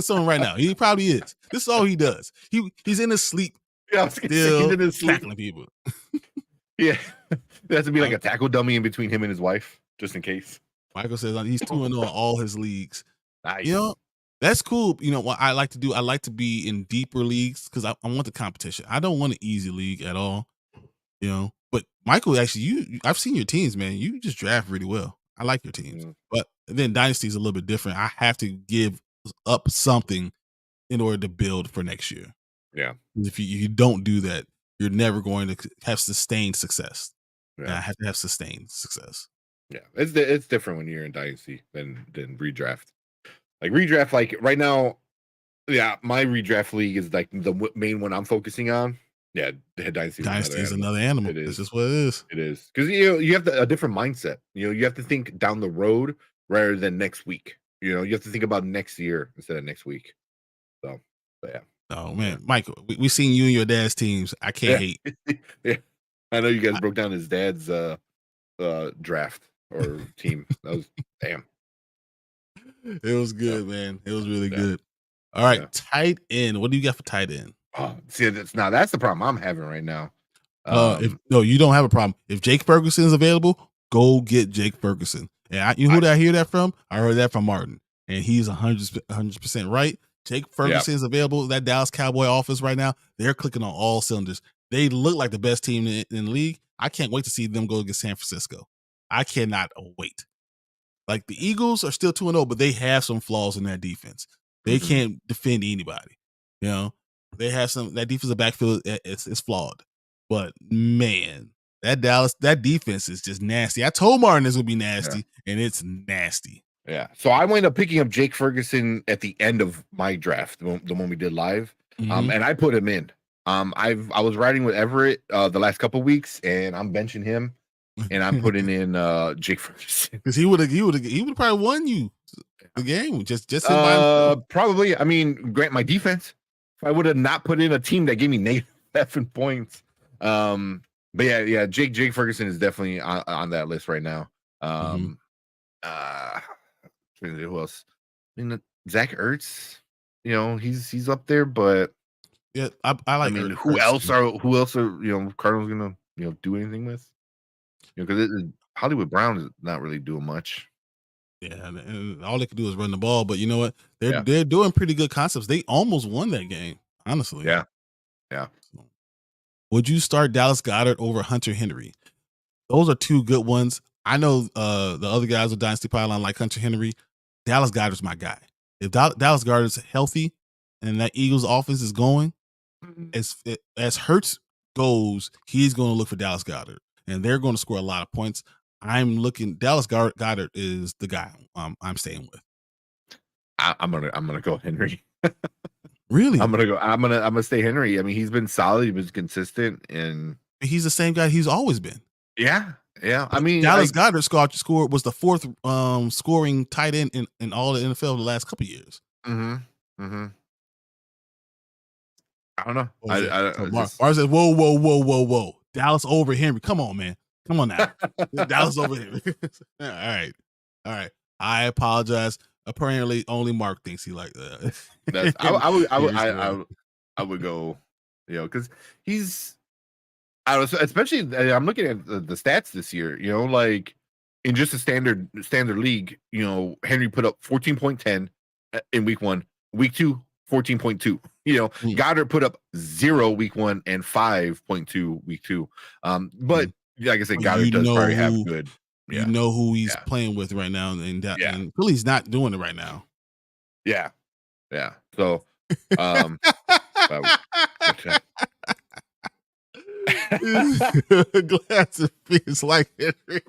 S3: someone right now. He probably is. This is all he does. He's in his sleep.
S4: Yeah, I was gonna say, he's in his sleep.
S3: Tackling people.
S4: Yeah. There has to be like a tackle dummy in between him and his wife, just in case.
S3: Michael says he's 2-0 on all his leagues.
S4: Nice.
S3: That's cool. What I like to do, I like to be in deeper leagues because I want the competition. I don't want an easy league at all. But Michael, actually, I've seen your teams, man. You just draft really well. I like your teams. But then Dynasty is a little bit different. I have to give up something in order to build for next year.
S4: Yeah.
S3: If you don't do that, you're never going to have sustained success.
S4: Yeah.
S3: And I have to have sustained success.
S4: Yeah. It's different when you're in Dynasty than redraft. Like redraft, like right now, my redraft league is like the main one I'm focusing on. Yeah, Dynasty
S3: is another animal. It's just what it is.
S4: It is because you have a different mindset. You have to think down the road rather than next week. You have to think about next year instead of next week. So, but yeah.
S3: Oh man, Michael, we seen you and your dad's teams. I can't hate.
S4: Yeah, I know you guys broke down his dad's draft or team. That was damn.
S3: It was good, man. It was really good. All right, tight end. What do you got for tight end?
S4: Oh, see, that's the problem I'm having right now.
S3: No, you don't have a problem. If Jake Ferguson is available, go get Jake Ferguson. And who did I hear that from? I heard that from Martin, and he's 100% right. Jake Ferguson is available. That Dallas Cowboy office right now, they're clicking on all cylinders. They look like the best team in the league. I can't wait to see them go against San Francisco. I cannot wait. Like the Eagles are still 2-0, but they have some flaws in that defense. They can't defend anybody. They have that defensive backfield is flawed. But man, that defense is just nasty. I told Martin this would be nasty, and it's nasty.
S4: Yeah. So I wound up picking up Jake Ferguson at the end of my draft, the one we did live. And I put him in. I was riding with Everett the last couple weeks, and I'm benching him, and I'm putting in Jake Ferguson
S3: because he would probably won you the game just him by himself.
S4: Probably. I mean, grant my defense. If I would have not put in a team that gave me -7 points. But yeah, Jake Ferguson is definitely on that list right now. Who else? I mean, Zach Ertz. You know, he's up there, but
S3: yeah, I like.
S4: I mean,
S3: Ertz
S4: who else are Cardinals gonna do anything with? Because Hollywood Brown is not really doing much.
S3: Yeah, and all they could do is run the ball. But you know what? They're doing pretty good concepts. They almost won that game, honestly.
S4: Yeah.
S3: So, would you start Dallas Goedert over Hunter Henry? Those are two good ones. I know the other guys with DynastyPylon like Hunter Henry. Dallas Goedert's my guy. If Dallas Goedert's healthy and that Eagles offense is going, as Hurts goes, he's going to look for Dallas Goedert, and they're going to score a lot of points. I'm looking. Dallas Goedert is the guy I'm staying with.
S4: I'm gonna go Henry.
S3: Really?
S4: I'm gonna stay Henry. I mean, he's been solid. He was consistent, and
S3: he's the same guy he's always been.
S4: Yeah. I mean,
S3: Dallas Goedert scored was the fourth scoring tight end in all the NFL the last couple of years.
S4: I don't know.
S3: Mars said, whoa. Dallas over Henry. Come on, man. Come on now. Dallas over Henry. All right. I apologize. Apparently, only Mark thinks he like that.
S4: I would go, because he's. Especially, I'm looking at the stats this year. Like in just a standard league, Henry put up 14.10 in week 1. Week 2, 14.2. Goddard put up 0 week 1 and 5.2 week 2. But like I said, Goddard does probably have good.
S3: You know who he's playing with right now, and Philly's not doing it right now.
S4: Yeah. So,
S3: glass of feels like Henry.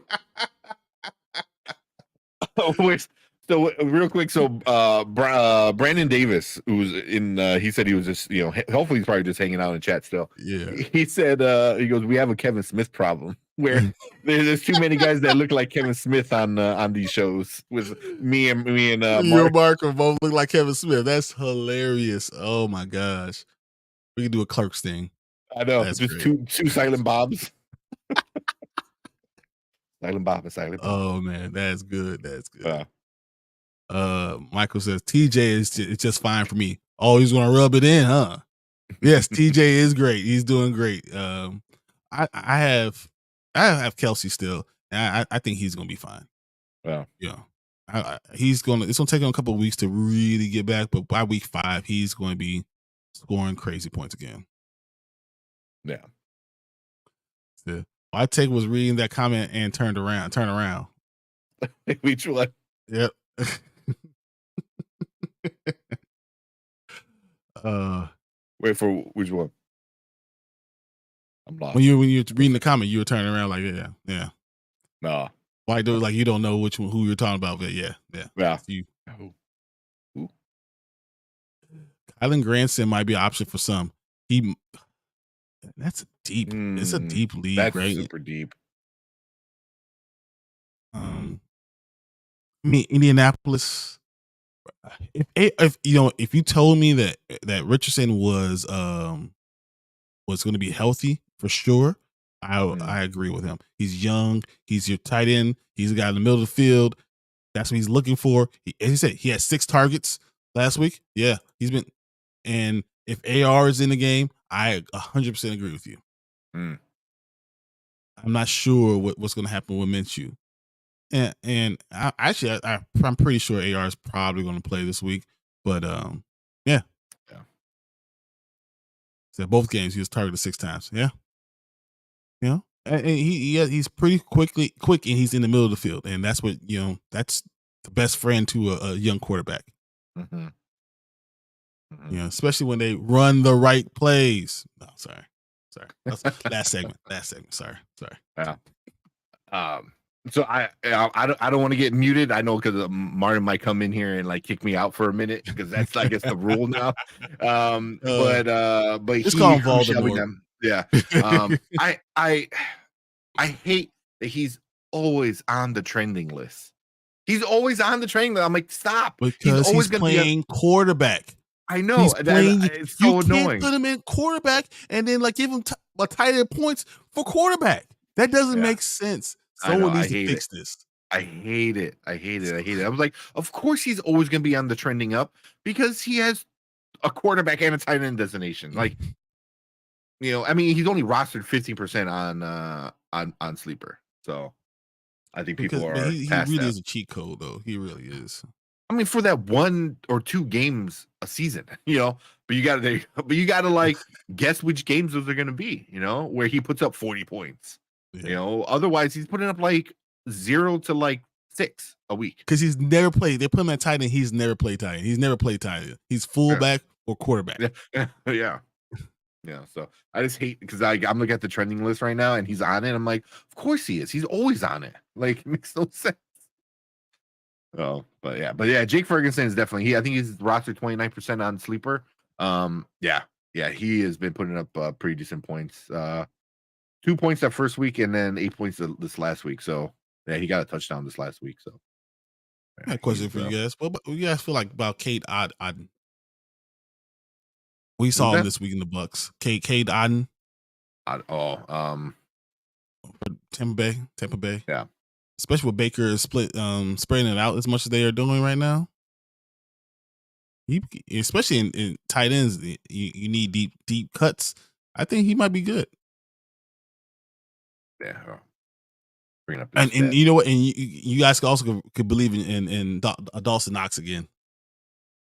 S4: So real quick, Brandon Davis, who's in, he said he was just, hopefully he's probably just hanging out in chat still.
S3: Yeah.
S4: He said, he goes, we have a Kevin Smith problem where there's too many guys that look like Kevin Smith on these shows. With me and
S3: Mark both look like Kevin Smith. That's hilarious. Oh my gosh, we can do a Clerks thing.
S4: I know. That's just great. two silent Bobs. Silent Bob and Silent Bob.
S3: Oh man, that's good. Michael says TJ is just fine for me. Oh, he's gonna rub it in, huh? Yes, TJ is great. He's doing great. I have Kelsey still. And I think he's gonna be fine.
S4: Well,
S3: it's gonna take him a couple of weeks to really get back, but by week 5, he's going to be scoring crazy points again.
S4: Yeah.
S3: My take was reading that comment and turn around.
S4: Which one?
S3: Yep.
S4: Wait for which one? I'm lost.
S3: When you're reading the comment, you were turning around like, yeah.
S4: No.
S3: Why do like you don't know who you're talking about? But yeah. You. Kylan Granson might be an option for some. That's deep. It's a deep league,
S4: that's
S3: right?
S4: Super deep.
S3: I mean, Indianapolis. If you told me that Richardson was going to be healthy for sure, I agree with him. He's young. He's your tight end. He's a guy in the middle of the field. That's what he's looking for. As he said, he had 6 targets last week. Yeah, he's been. And if AR is in the game, I 100% agree with you. I'm not sure what's going to happen with Minshew. And I'm pretty sure AR is probably going to play this week. But yeah. So both games he was targeted 6 times. Yeah. And he's pretty quick, and he's in the middle of the field, and that's what that's the best friend to a young quarterback. Especially when they run the right plays. No, sorry. Last segment. Sorry.
S4: Yeah. So I don't want to get muted. I know because Martin might come in here and like kick me out for a minute because that's I guess the rule now. But
S3: just
S4: he
S3: call him
S4: who shall we
S3: Voldemort.
S4: name- yeah. I hate that he's always on the trending list. He's always on the trending list. I'm like, stop.
S3: Because
S4: always
S3: he's
S4: gonna
S3: playing quarterback.
S4: I know.
S3: He's playing.
S4: It's
S3: You
S4: so
S3: can't
S4: annoying.
S3: put him in quarterback and then like give him a tight end points for quarterback. That doesn't
S4: Yeah.
S3: make sense.
S4: I know,
S3: Someone
S4: I
S3: needs to
S4: hate
S3: fix this.
S4: I hate it. I hate it. I hate it. I was like, of course he's always going to be on the trending up because he has a quarterback and a tight end designation. Like, I mean, he's only rostered 15% on Sleeper. So I think people
S3: But
S4: are
S3: he
S4: past
S3: really
S4: that.
S3: is a cheat code though. He really is.
S4: I mean, for that 1 or 2 games a season, but you got to like guess which games those are going to be, where he puts up 40 points.
S3: Yeah.
S4: Otherwise he's putting up like 0 to like 6 a week.
S3: Because he's never played. They put him at tight end. He's never played tight end. He's never played tight end. He's fullback or quarterback.
S4: Yeah. So I just hate because I'm looking at the trending list right now and he's on it. I'm like, of course he is. He's always on it. Like, it makes no sense. Oh, but yeah, Jake Ferguson is definitely I think he's rostered 29% on Sleeper. Yeah, he has been putting up pretty decent points. 2 points that first week and then 8 points this last week. So yeah, he got a touchdown this last week. So
S3: I have a question for you guys. What you guys feel like about Cade Otton? We saw him this week in the Bucks. Cade Otton. Tampa Bay.
S4: Yeah.
S3: Especially with Baker spreading it out as much as they are doing right now. Especially in tight ends, you need deep cuts. I think he might be good.
S4: Yeah. Bring up
S3: and you know what? And you guys also could believe in Dawson Knox again.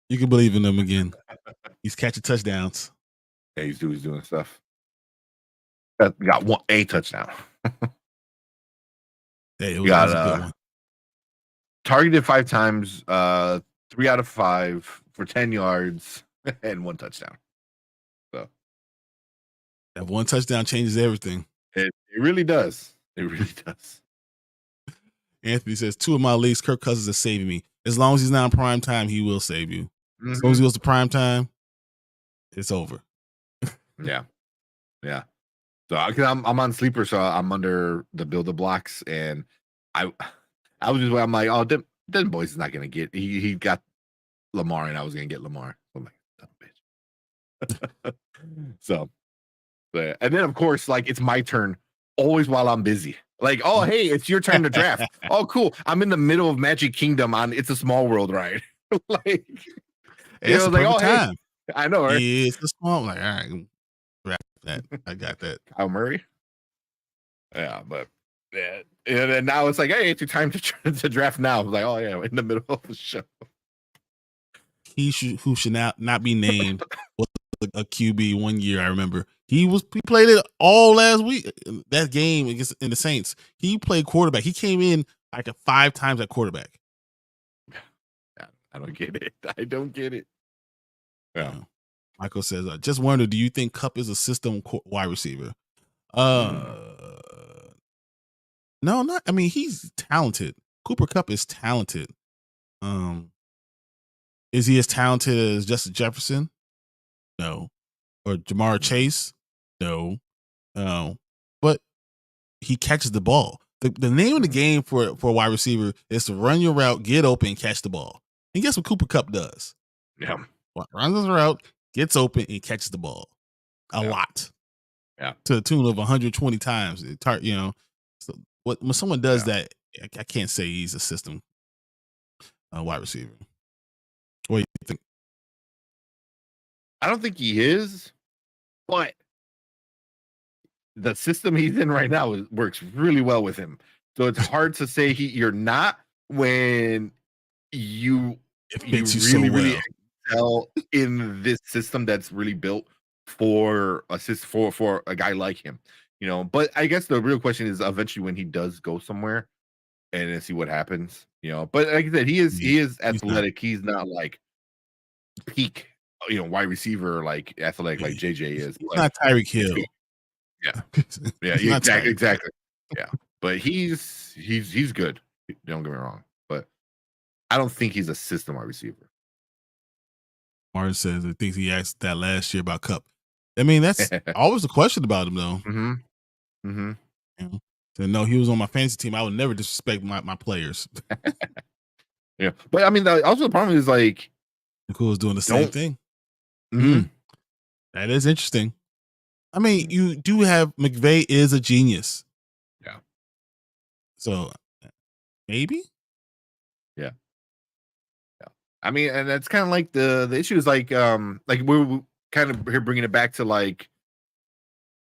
S3: You can believe in him again. He's catching touchdowns.
S4: Yeah, he's doing stuff. Got a touchdown.
S3: Hey, it was a good one.
S4: Targeted 5 times, 3 out of 5 for 10 yards and 1 touchdown. So
S3: that 1 touchdown changes everything.
S4: It really does. It really does.
S3: Anthony says 2 of my leagues, Kirk Cousins is saving me. As long as he's not in prime time, he will save you. Mm-hmm. As long as he goes to prime time, it's over.
S4: Yeah. So I'm on Sleeper, so I'm under the builder blocks, and I was just I'm like, oh, them boys is not gonna get. He got Lamar, and I was gonna get Lamar. I'm like, dumb bitch. So, and then of course, like it's my turn always while I'm busy. Like, oh hey, it's your turn to draft. Oh cool, I'm in the middle of Magic Kingdom on It's a Small World ride. Like,
S3: it's like, oh time.
S4: Hey, I know, right?
S3: Yeah, it's a small. Like, all right. That I got that.
S4: Kyle Murray. Yeah, but yeah, and now it's like, hey, it's your time to draft now. I was like, oh yeah, in the middle of the show.
S3: Who should not be named was a QB 1 year. I remember he played it all last week. That game against in the Saints, he played quarterback. He came in like 5 times at quarterback.
S4: Yeah, I don't get it. I don't get it. Yeah.
S3: Michael says, just wonder, do you think Kupp is a system wide receiver? No, not. I mean, he's talented. Cooper Kupp is talented. Is he as talented as Justin Jefferson? No. Or Jamar Chase? No. But he catches the ball. The name of the game for a wide receiver is to run your route, get open, catch the ball. And guess what Cooper Kupp does?
S4: Yeah.
S3: Runs his route, gets open, and catches the ball a lot.
S4: Yeah.
S3: To the tune of 120 times. So when someone does that, I can't say he's a system wide receiver. What do you think?
S4: I don't think he is, but the system he's in right now works really well with him. So it's hard to say you're not when you really excel in this system that's really built for a guy like him. But I guess the real question is eventually when he does go somewhere and then see what happens. But like I said, he is athletic. He's not like peak, wide receiver like athletic like JJ is.
S3: He's not Tyreek Hill.
S4: Yeah, exactly. Yeah. but he's good. Don't get me wrong, but I don't think he's a system wide receiver.
S3: Martin says he thinks he asked that last year about Cup. I mean, that's always a question about him, though.
S4: Mm-hmm. Mm-hmm.
S3: You know? So, no, he was on my fantasy team. I would never disrespect my players.
S4: Yeah, but I mean, also the problem is like
S3: Nicole's doing the same thing.
S4: Mm-hmm.
S3: That is interesting. I mean, you do have McVay is a genius.
S4: Yeah.
S3: So maybe.
S4: Yeah. I mean, and that's kind of like the issue is like we're kind of here bringing it back to like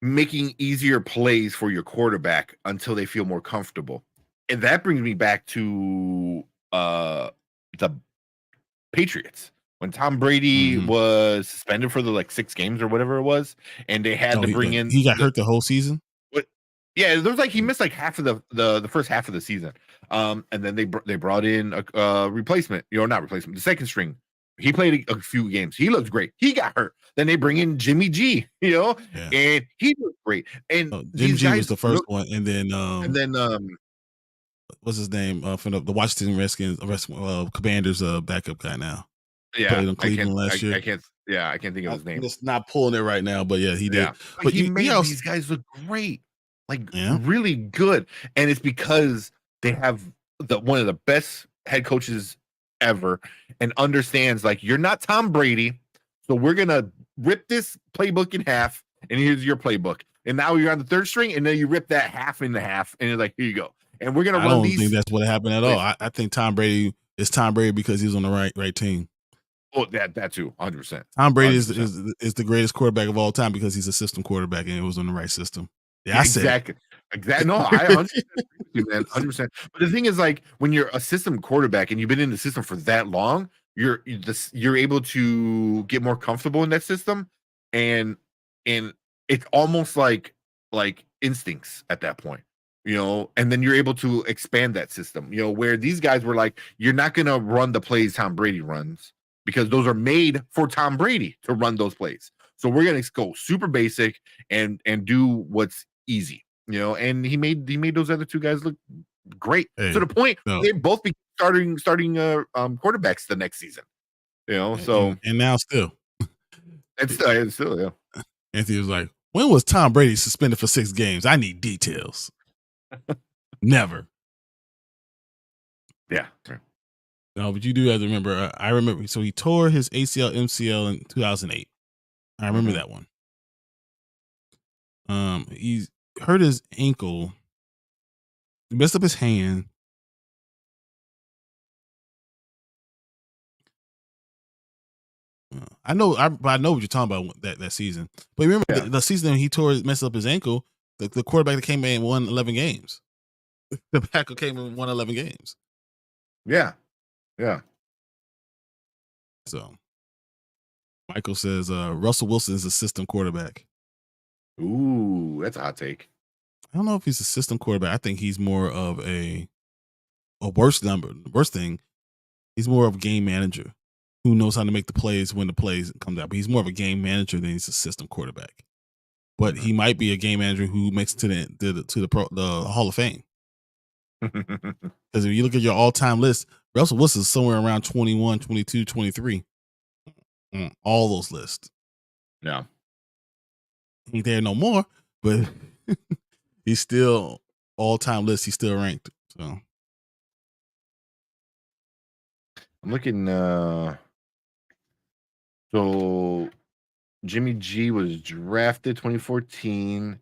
S4: making easier plays for your quarterback until they feel more comfortable. And that brings me back to the Patriots when Tom Brady was suspended for the like 6 games or whatever it was, and they had to bring in.
S3: He got hurt the whole season.
S4: Yeah, there's like he missed like half of the first half of the season, and then they brought in a replacement, not replacement, the second string. He played a few games. He looked great. He got hurt. Then they bring in Jimmy G, and he looked great. And
S3: Jimmy G was the first one, and then what's his name from the Washington Redskins, Commanders backup guy now.
S4: Yeah,
S3: played in Cleveland last year.
S4: I can't think of his name.
S3: I'm just not pulling it right now, but yeah, he did.
S4: Yeah. But he made these guys look great. Like really good, and it's because they have one of the best head coaches ever, and understands like you're not Tom Brady, so we're gonna rip this playbook in half, and here's your playbook. And now you're on the third string, and then you rip that half into half, and you're like, here you go. And we're gonna run these. I don't think
S3: that's what happened at all. I think Tom Brady is Tom Brady because he's on the right team.
S4: Oh, that too, 100%.
S3: Tom Brady is the greatest quarterback of all time because he's a system quarterback and it was on the right system. Yeah,
S4: exactly. No, I 100% agree with you, man. 100%. But the thing is, like, when you're a system quarterback and you've been in the system for that long, you're able to get more comfortable in that system, and it's almost like instincts at that point, and then you're able to expand that system, where these guys were like, you're not gonna run the plays Tom Brady runs because those are made for Tom Brady to run those plays. So we're gonna go super basic and do what's easy, and he made those other 2 guys look great to the point they both be starting quarterbacks the next season, so
S3: and now still
S4: yeah.
S3: Anthony was like, when was Tom Brady suspended for 6 games? I need details. Never.
S4: Yeah.
S3: No, but you do have to remember. I remember. So he tore his ACL, MCL in 2008. I remember that one. He's hurt his ankle. He messed up his hand. I know what you're talking about that season. But remember the season he messed up his ankle. The quarterback that came in won 11 games. The backup came in and won 11 games.
S4: Yeah.
S3: So Michael says Russell Wilson is a system quarterback.
S4: Ooh, that's a hot take.
S3: I don't know if he's a system quarterback. I think he's more of a worst thing. He's more of a game manager who knows how to make the plays when the plays come out. But he's more of a game manager than he's a system quarterback. But he might be a game manager who makes it to the Hall of Fame. Because if you look at your all-time list, Russell Wilson is somewhere around 21, 22, 23. All those lists.
S4: Yeah.
S3: Ain't there no more, but he's still all-time list. He's still ranked. So
S4: I'm looking. So Jimmy G was drafted 2014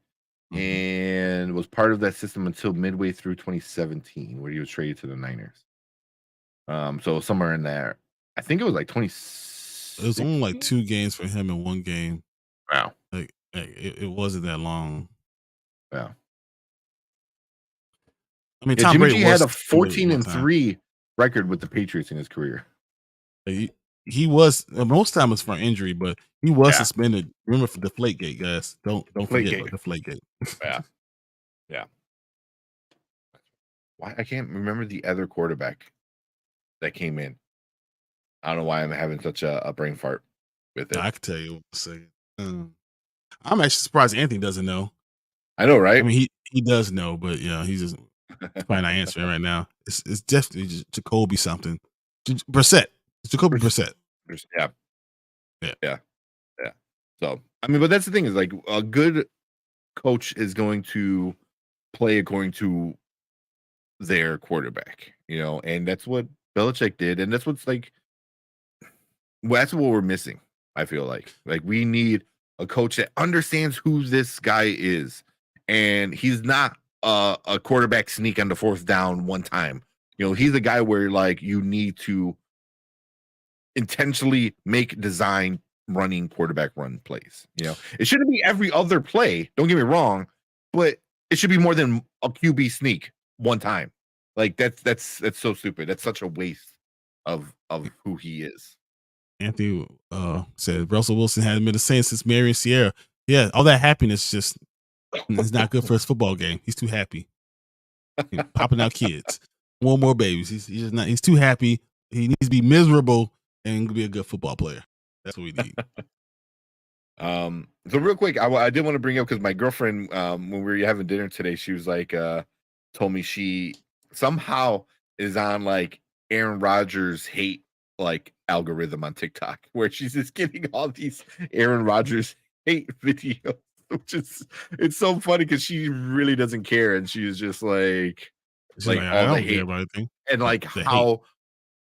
S4: and was part of that system until midway through 2017, where he was traded to the Niners. So somewhere in there, I think it was like 20.
S3: It was only like 2 games for him in 1 game.
S4: Wow.
S3: Like it wasn't that long.
S4: Wow.
S3: I mean,
S4: Tom Brady had a 14-3 record with the Patriots in his career.
S3: He was most time was for injury, but he was suspended. Remember for Deflategate, guys. Don't forget about Deflategate.
S4: Yeah. Why I can't remember the other quarterback that came in. I don't know why I'm having such a brain fart with it.
S3: I can tell you. I'm actually surprised Anthony doesn't know.
S4: I know,
S3: I
S4: right?
S3: mean, he does know, but he's just probably not answering right now. It's definitely just Jacoby something. Brissett. It's Jacoby Brissett.
S4: Yeah,
S3: Yeah.
S4: yeah, yeah. So I mean, but that's the thing is like a good coach is going to play according to their quarterback, and that's what Belichick did, and that's what's like. Well, that's what we're missing. I feel like we need a coach that understands who this guy is, and he's not a quarterback sneak on the fourth down one time. He's a guy where like you need to intentionally make design running quarterback run plays. It shouldn't be every other play. Don't get me wrong, but it should be more than a QB sneak one time. Like that's so stupid. That's such a waste of who he is.
S3: Anthony said Russell Wilson hasn't been the same since Marion Sierra. Yeah, all that happiness just is not good for his football game. He's too happy. Popping out kids. More babies. He's just not. He's too happy. He needs to be miserable and be a good football player. That's what we need.
S4: So real quick, I did want to bring up because my girlfriend, when we were having dinner today, she was like, told me she somehow is on like Aaron Rodgers hate like algorithm on TikTok where she's just getting all these Aaron Rodgers hate videos, which is it's so funny because she really doesn't care and she's just like all the hate and like how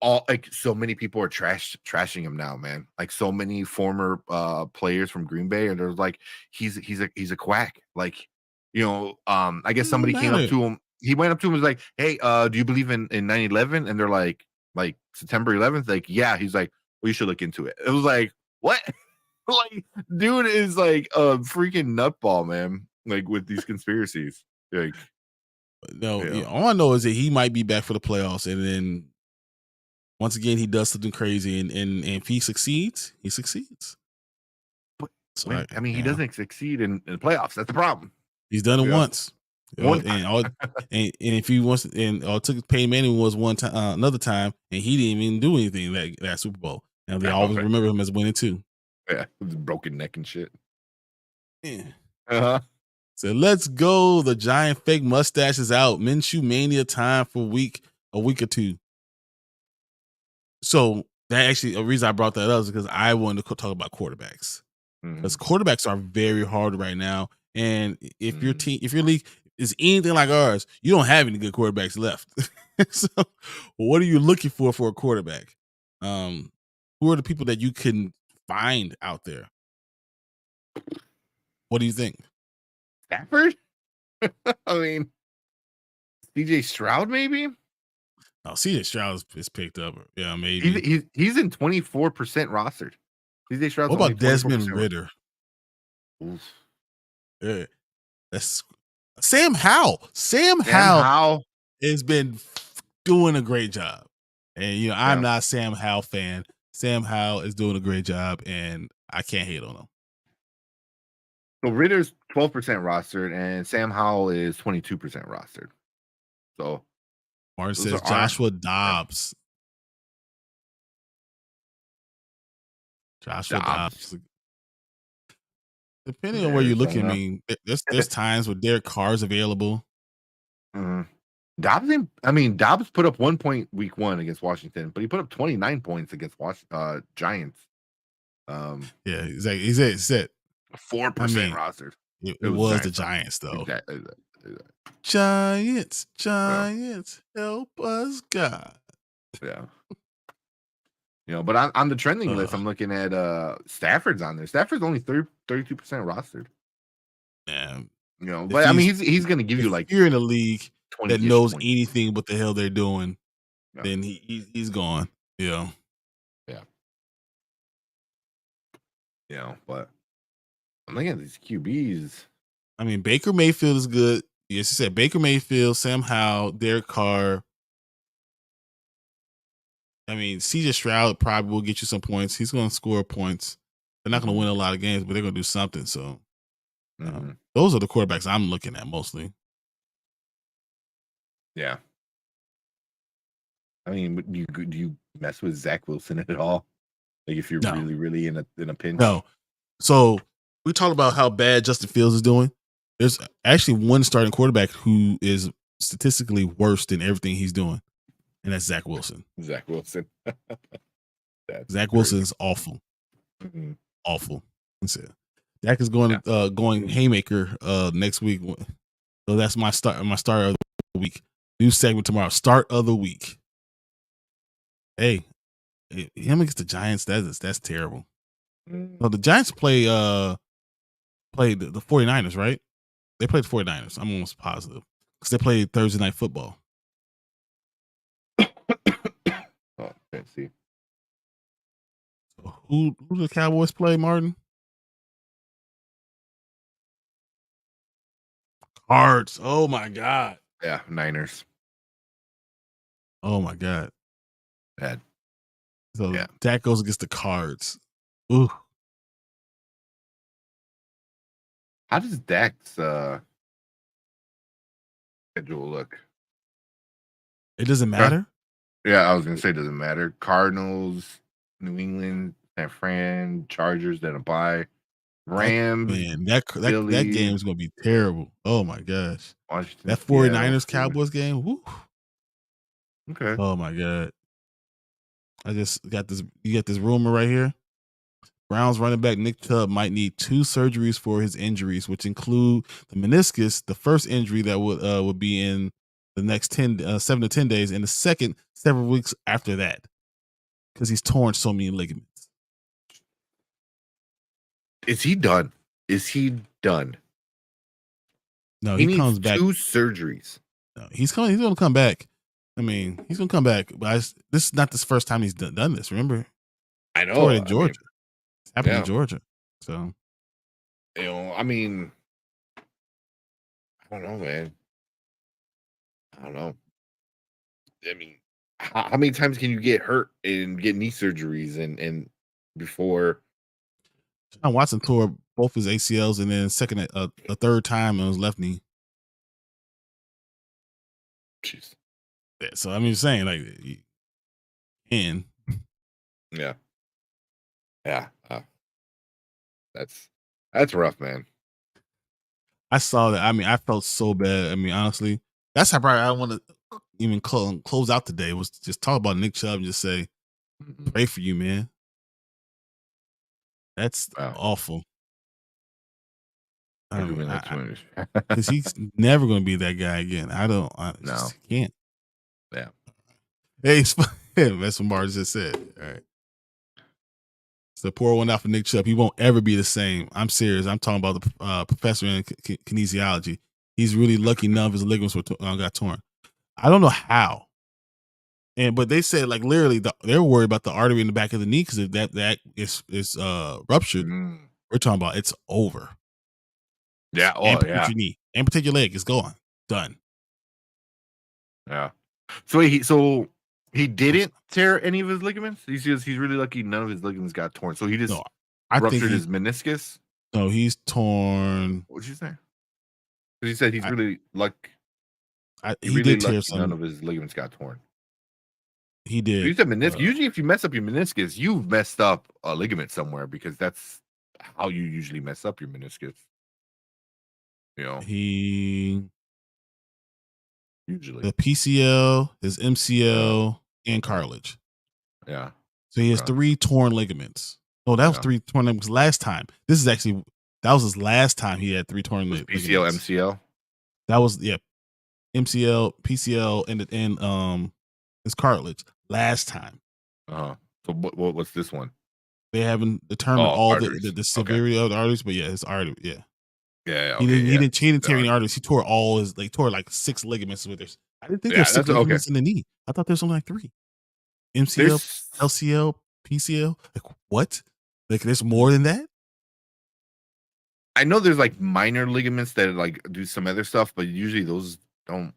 S4: all like so many people are trashing him now, man. Like so many former players from Green Bay, and there's like he's a quack. Like I guess somebody came up to him. He went up to him and was like, "Hey, do you believe in 9/11?" And they're like September 11th. Like, yeah. He's like, "Well, you should look into it." It was like, what? Like, dude is like a freaking nutball, man. Like with these conspiracies. Like,
S3: no, all I know is that he might be back for the playoffs, and then once again he does something crazy, and if he succeeds, he succeeds.
S4: But so, I mean, he doesn't succeed in the playoffs. That's the problem.
S3: He's done it once. And if he wants, and all it took Peyton Manning was one time, another time, and he didn't even do anything that Super Bowl. And they always remember him as winning too.
S4: Yeah, with broken neck and shit.
S3: Yeah. So let's go. The giant fake mustache is out. Minshew mania time for a week or two. So that actually a reason I brought that up is because I wanted to talk about quarterbacks. Because quarterbacks are very hard right now. And if your league is anything like ours, you don't have any good quarterbacks left. So what are you looking for a quarterback? Who are the people that you can find out there? What do you think?
S4: Stafford? I mean, CJ Stroud, maybe?
S3: Oh, CJ Stroud is picked up. Yeah, maybe.
S4: He's in 24% rostered. CJ Stroud.
S3: What about Desmond Ridder? Yeah. That's Sam Howell. Sam Howell has been doing a great job. And I'm not a Sam Howell fan. Sam Howell is doing a great job, and I can't hate on him.
S4: So Ritter's 12% rostered, and Sam Howell is 22% rostered. So
S3: Martin says Joshua Dobbs. Joshua Dobbs. Depending on where you're looking, I mean, there's times where Derek Carr's available.
S4: Dobbs put up 1 point week 1 against Washington, but he put up 29 points against Giants.
S3: Yeah, he's at
S4: 4% rostered.
S3: It was the Giants though.
S4: Exactly.
S3: Giants, help us, God.
S4: Yeah. But on the trending list, I'm looking at Stafford's on there. Stafford's only 32% rostered.
S3: Yeah.
S4: But I mean, he's going to give you like.
S3: If you're in a league that knows anything what the hell they're doing, then he's gone. Yeah.
S4: But I'm looking at these QBs.
S3: I mean, Baker Mayfield is good. Yes, you said Baker Mayfield, Sam Howell, Derek Carr. I mean, CJ Stroud probably will get you some points. He's going to score points. They're not going to win a lot of games, but they're going to do something. So those are the quarterbacks I'm looking at mostly.
S4: Yeah. I mean, do you mess with Zach Wilson at all? Like if you're really, really in a pinch?
S3: No. So we talked about how bad Justin Fields is doing. There's actually one starting quarterback who is statistically worse than everything he's doing, and that's Zach Wilson.
S4: Zach Wilson.
S3: Zach Wilson is awful.
S4: Mhm.
S3: Awful. That's it. Dak is going going haymaker next week. So that's my start of the week. New segment tomorrow. Start of the week. Hey, him against the Giants, that's terrible. So the Giants played the 49ers, right? They played the 49ers. I'm almost positive. Because they played Thursday night football.
S4: Oh, can't see.
S3: So who do the Cowboys play, Martin? Cards. Oh my God.
S4: Yeah, Niners.
S3: Oh my God.
S4: Bad.
S3: So
S4: Yeah.
S3: Dak goes against the Cards. Ooh.
S4: How does Dak's schedule look?
S3: It doesn't matter.
S4: Yeah, I was gonna say it doesn't matter. Cardinals, New England, San Fran, Chargers, then a bye. Rams,
S3: Man, that
S4: Philly,
S3: game is gonna be terrible. Oh my gosh.
S4: Washington,
S3: That
S4: Seattle,
S3: 49ers Cowboys game. Woo.
S4: Okay.
S3: Oh my God. I just got this. You got this rumor right here. Browns running back Nick Chubb might need 2 surgeries for his injuries, which include the meniscus, the first injury that would be in the next 7 to 10 days, and the second several weeks after that, because he's torn so many ligaments.
S4: Is he done? Is he done?
S3: No,
S4: He
S3: he comes
S4: needs
S3: back.
S4: 2 surgeries.
S3: No, he's going to come back. I mean, he's going to come back. But this is not the first time he's done this. Remember,
S4: I know.
S3: tore it in Georgia. It's happened
S4: yeah.
S3: in Georgia. So,
S4: You know, I mean, I don't know, man. I don't know. I mean, how many times can you get hurt and get knee surgeries and before?
S3: John Watson tore both his ACLs and then a third time on his left knee.
S4: Jeez.
S3: Yeah, so I mean, saying like, and
S4: Yeah. Yeah. That's rough, man.
S3: I saw that. I mean, I felt so bad. I mean, honestly, that's how probably I want to even close out today was just talk about Nick Chubb and just say, pray for you, man. That's awful. I mean, because he's never going to be that guy again. I just can't.
S4: Yeah.
S3: Hey, that's what Martin just said. All right. So pour one out for Nick Chubb. He won't ever be the same. I'm serious. I'm talking about the professor in kinesiology. He's really lucky none of his ligaments got torn. I don't know how. But they said like literally they're worried about the artery in the back of the knee because if that is ruptured, we're talking about it's over.
S4: Yeah. Oh,
S3: amputate your knee, amputate your leg. It's gone, done.
S4: Yeah. So he didn't tear any of his ligaments. He's really lucky none of his ligaments got torn. So he just ruptured his meniscus.
S3: No, he's torn.
S4: What did you say? Because he said he's really lucky.
S3: He really did tear
S4: none of his ligaments got torn.
S3: He did.
S4: So you said meniscus. Usually, if you mess up your meniscus, you've messed up a ligament somewhere because that's how you usually mess up your meniscus. You know, usually
S3: the PCL, his MCL, and cartilage.
S4: Yeah.
S3: So he has 3 torn ligaments. Oh, that was 3 torn ligaments last time. That was his last time he had 3 torn ligaments.
S4: PCL, MCL.
S3: That was MCL, PCL, and his cartilage last time.
S4: So what's this one?
S3: They haven't determined all the severity of the arteries, but his artery,
S4: Yeah.
S3: He didn't tear any arteries. He tore all his tore like 6 ligaments with this. I didn't think there's 6 ligaments in the knee. I thought there's only like 3. MCL, LCL, PCL. Like what? Like there's more than that?
S4: I know there's like minor ligaments that like do some other stuff, but usually those don't.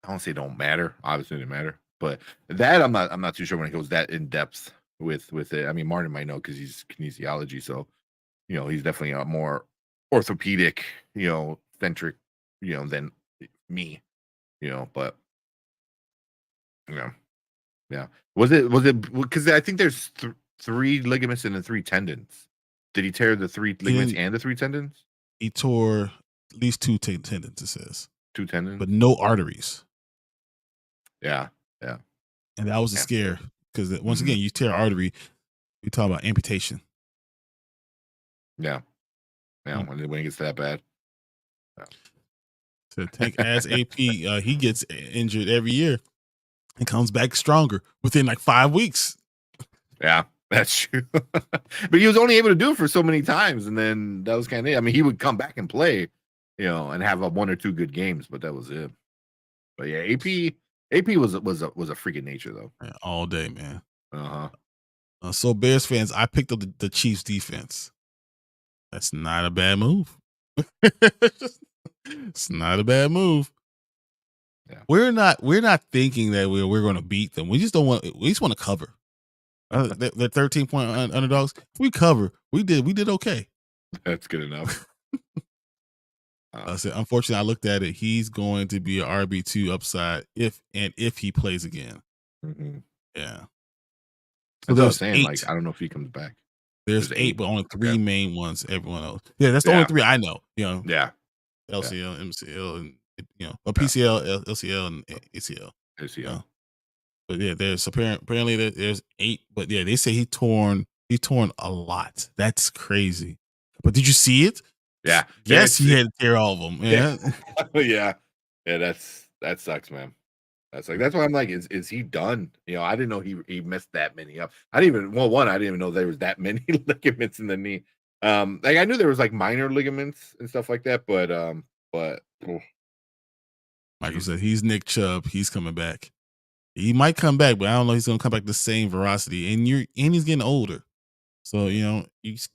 S4: I don't say don't matter. Obviously, they matter, but that I'm not too sure when it goes that in depth with it. I mean, Martin might know because he's kinesiology, so you know he's definitely a more orthopedic, centric, than me, But yeah. Was it because I think there's 3 ligaments and then 3 tendons. Did he tear the 3 ligaments and the 3 tendons?
S3: He tore at least 2 tendons, it says,
S4: 2 tendons.
S3: but no arteries.
S4: Yeah.
S3: And that was a scare because once again, you tear artery, we talk about amputation.
S4: Yeah. When it gets that bad.
S3: So Tank as AP, he gets injured every year and comes back stronger within like 5 weeks.
S4: Yeah, that's true. But he was only able to do it for so many times, and then that was kind of it. I mean, he would come back and play, and have 1 or 2 good games, but that was it. But yeah, AP was a freaking nature though.
S3: Man, all day, man.
S4: Uh-huh.
S3: So Bears fans, I picked up the Chiefs defense. That's not a bad move. It's not a bad move.
S4: Yeah.
S3: We're not thinking that we're going to beat them. We just want to cover. They're 13-point underdogs. If we cover, we did okay.
S4: That's good enough.
S3: So unfortunately, I looked at it. He's going to be an RB2 upside if he plays again.
S4: Mm-hmm.
S3: Yeah. So
S4: that's what I was saying. 8. Like, I don't know if he comes back.
S3: There's 8, but only 3 main ones. Everyone else. Yeah, that's the only 3 I know.
S4: Yeah.
S3: LCL, MCL, and a PCL, LCL, and ACL.
S4: ACL.
S3: But yeah, there's apparently there's 8. But yeah, they say he torn a lot. That's crazy. But did you see it?
S4: Yeah.
S3: Yes, he had to tear all of them.
S4: Yeah. Yeah. That sucks, man. That's why I'm like, is he done? I didn't know he messed that many up. I didn't even know there was that many ligaments in the knee. Like I knew there was like minor ligaments and stuff like that, but
S3: Michael said he's Nick Chubb. He's coming back. He might come back, but I don't know. He's gonna come back the same veracity, and he's getting older, so you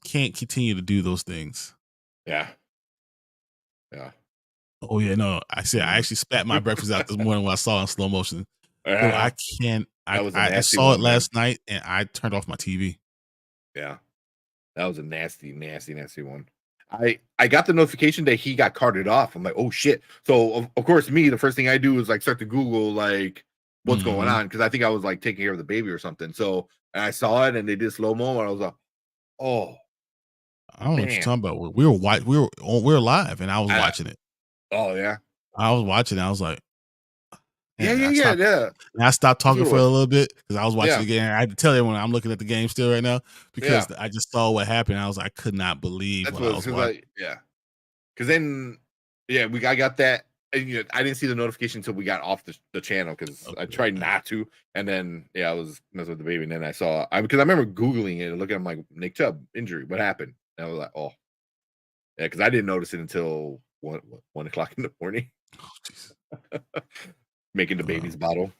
S3: can't continue to do those things.
S4: Yeah.
S3: Oh yeah, no. I actually spat my breakfast out this morning when I saw it in slow motion. So I can't. I saw it last night, and I turned off my TV.
S4: Yeah, that was a nasty one. I got the notification that he got carted off. I'm like, oh shit. So of course, the first thing I do is like start to Google like what's going on, because I think I was like taking care of the baby or something. So and I saw it and they did slow mo, and I was like, oh.
S3: I don't know what you're talking about. We were live, and I was watching it.
S4: Oh yeah.
S3: I was watching it. I was like,
S4: yeah.
S3: And I stopped talking for a little bit because I was watching the game. I had to tell everyone I'm looking at the game still right now because I just saw what happened. I was like, I could not believe what I was watching.
S4: Because then, I got that. And, I didn't see the notification until we got off the channel because I tried not to. And then, I was messing with the baby. And then I saw, because I remember Googling it and looking at like, Nick Chubb injury. What happened? And I was like, oh. Yeah, because I didn't notice it until 1 o'clock in the morning.
S3: Oh, Jesus.
S4: Making the baby's bottle.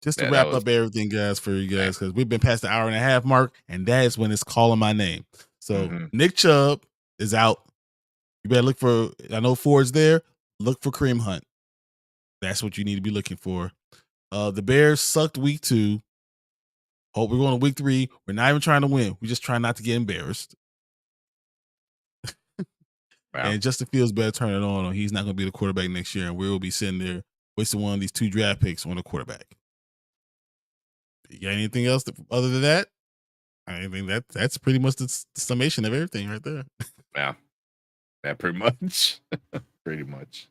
S3: Just to wrap up everything, guys, for you guys, because we've been past the 1.5 hour mark, and that is when it's calling my name. So Nick Chubb is out. You better look for, I know Ford's there. Look for Kareem Hunt. That's what you need to be looking for. The Bears sucked week 2. Hope we're going to week 3. We're not even trying to win. We're just trying not to get embarrassed. And Justin Fields better turn it on, or he's not going to be the quarterback next year, and we will be sitting there wasting one of these 2 draft picks on a quarterback. You got anything else other than that? I think that's pretty much the summation of everything right there.
S4: Yeah, pretty much. Pretty much.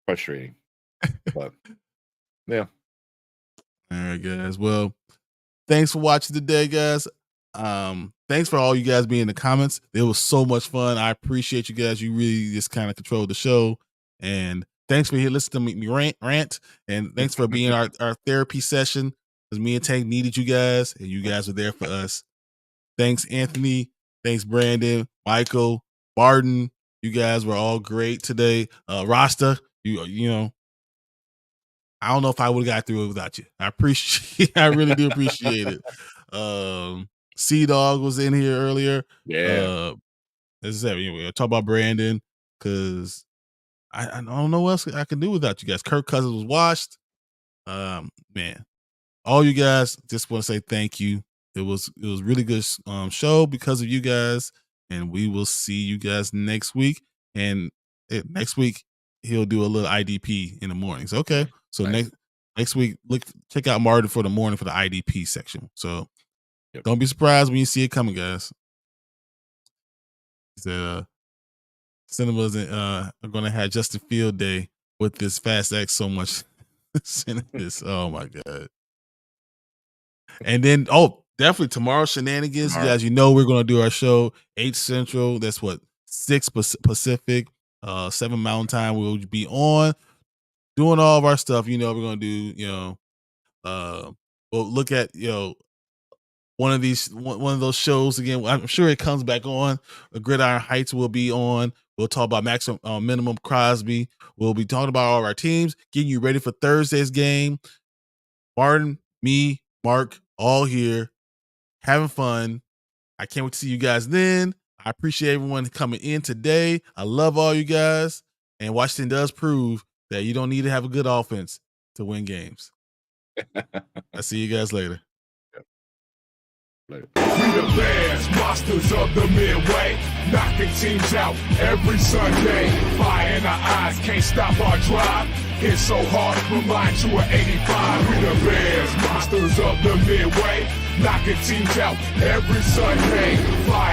S4: Frustrating. But yeah.
S3: All right, guys. Well, thanks for watching today, guys. Thanks for all you guys being in the comments. It was so much fun. I appreciate you guys. You really just kind of controlled the show. And thanks for listening to me rant. And thanks for being our therapy session, because me and Tank needed you guys, and you guys were there for us. Thanks, Anthony. Thanks, Brandon, Michael, Barton. You guys were all great today. Rasta, you know, I don't know if I would have got through it without you. I really do appreciate it. Sea Dog was in here earlier.
S4: Yeah.
S3: As I said, we'll talk about Brandon, because I don't know what else I can do without you guys. Kirk Cousins was washed. Man, all you guys, just want to say thank you. It was really good show because of you guys, and we will see you guys next week. And next week he'll do a little IDP in the mornings. Okay, so next week check out Martin for the morning for the IDP section. So don't be surprised when you see it coming, guys. He said cinemas are going to have Justin Field Day with this Fast X so much. This, oh my god! And then, definitely tomorrow shenanigans.
S4: Tomorrow.
S3: As you know, we're going to do our show 8 Central. That's what 6 Pacific, 7 Mountain Time. We'll be on doing all of our stuff. You know, we're going to do. We'll look at one of those shows again. I'm sure it comes back on. Gridiron Heights will be on. We'll talk about maximum minimum Crosby. We'll be talking about all of our teams, getting you ready for Thursday's game. Martin, me, Mark, all here, having fun. I can't wait to see you guys then. I appreciate everyone coming in today. I love all you guys. And Washington does prove that you don't need to have a good offense to win games. I'll see you guys later.
S1: We the Bears, monsters of the Midway, knocking teams out every Sunday. Fire in our eyes, can't stop our drive. Hit so hard, remind you of 85. We the Bears, monsters of the Midway, knocking teams out every Sunday. Fire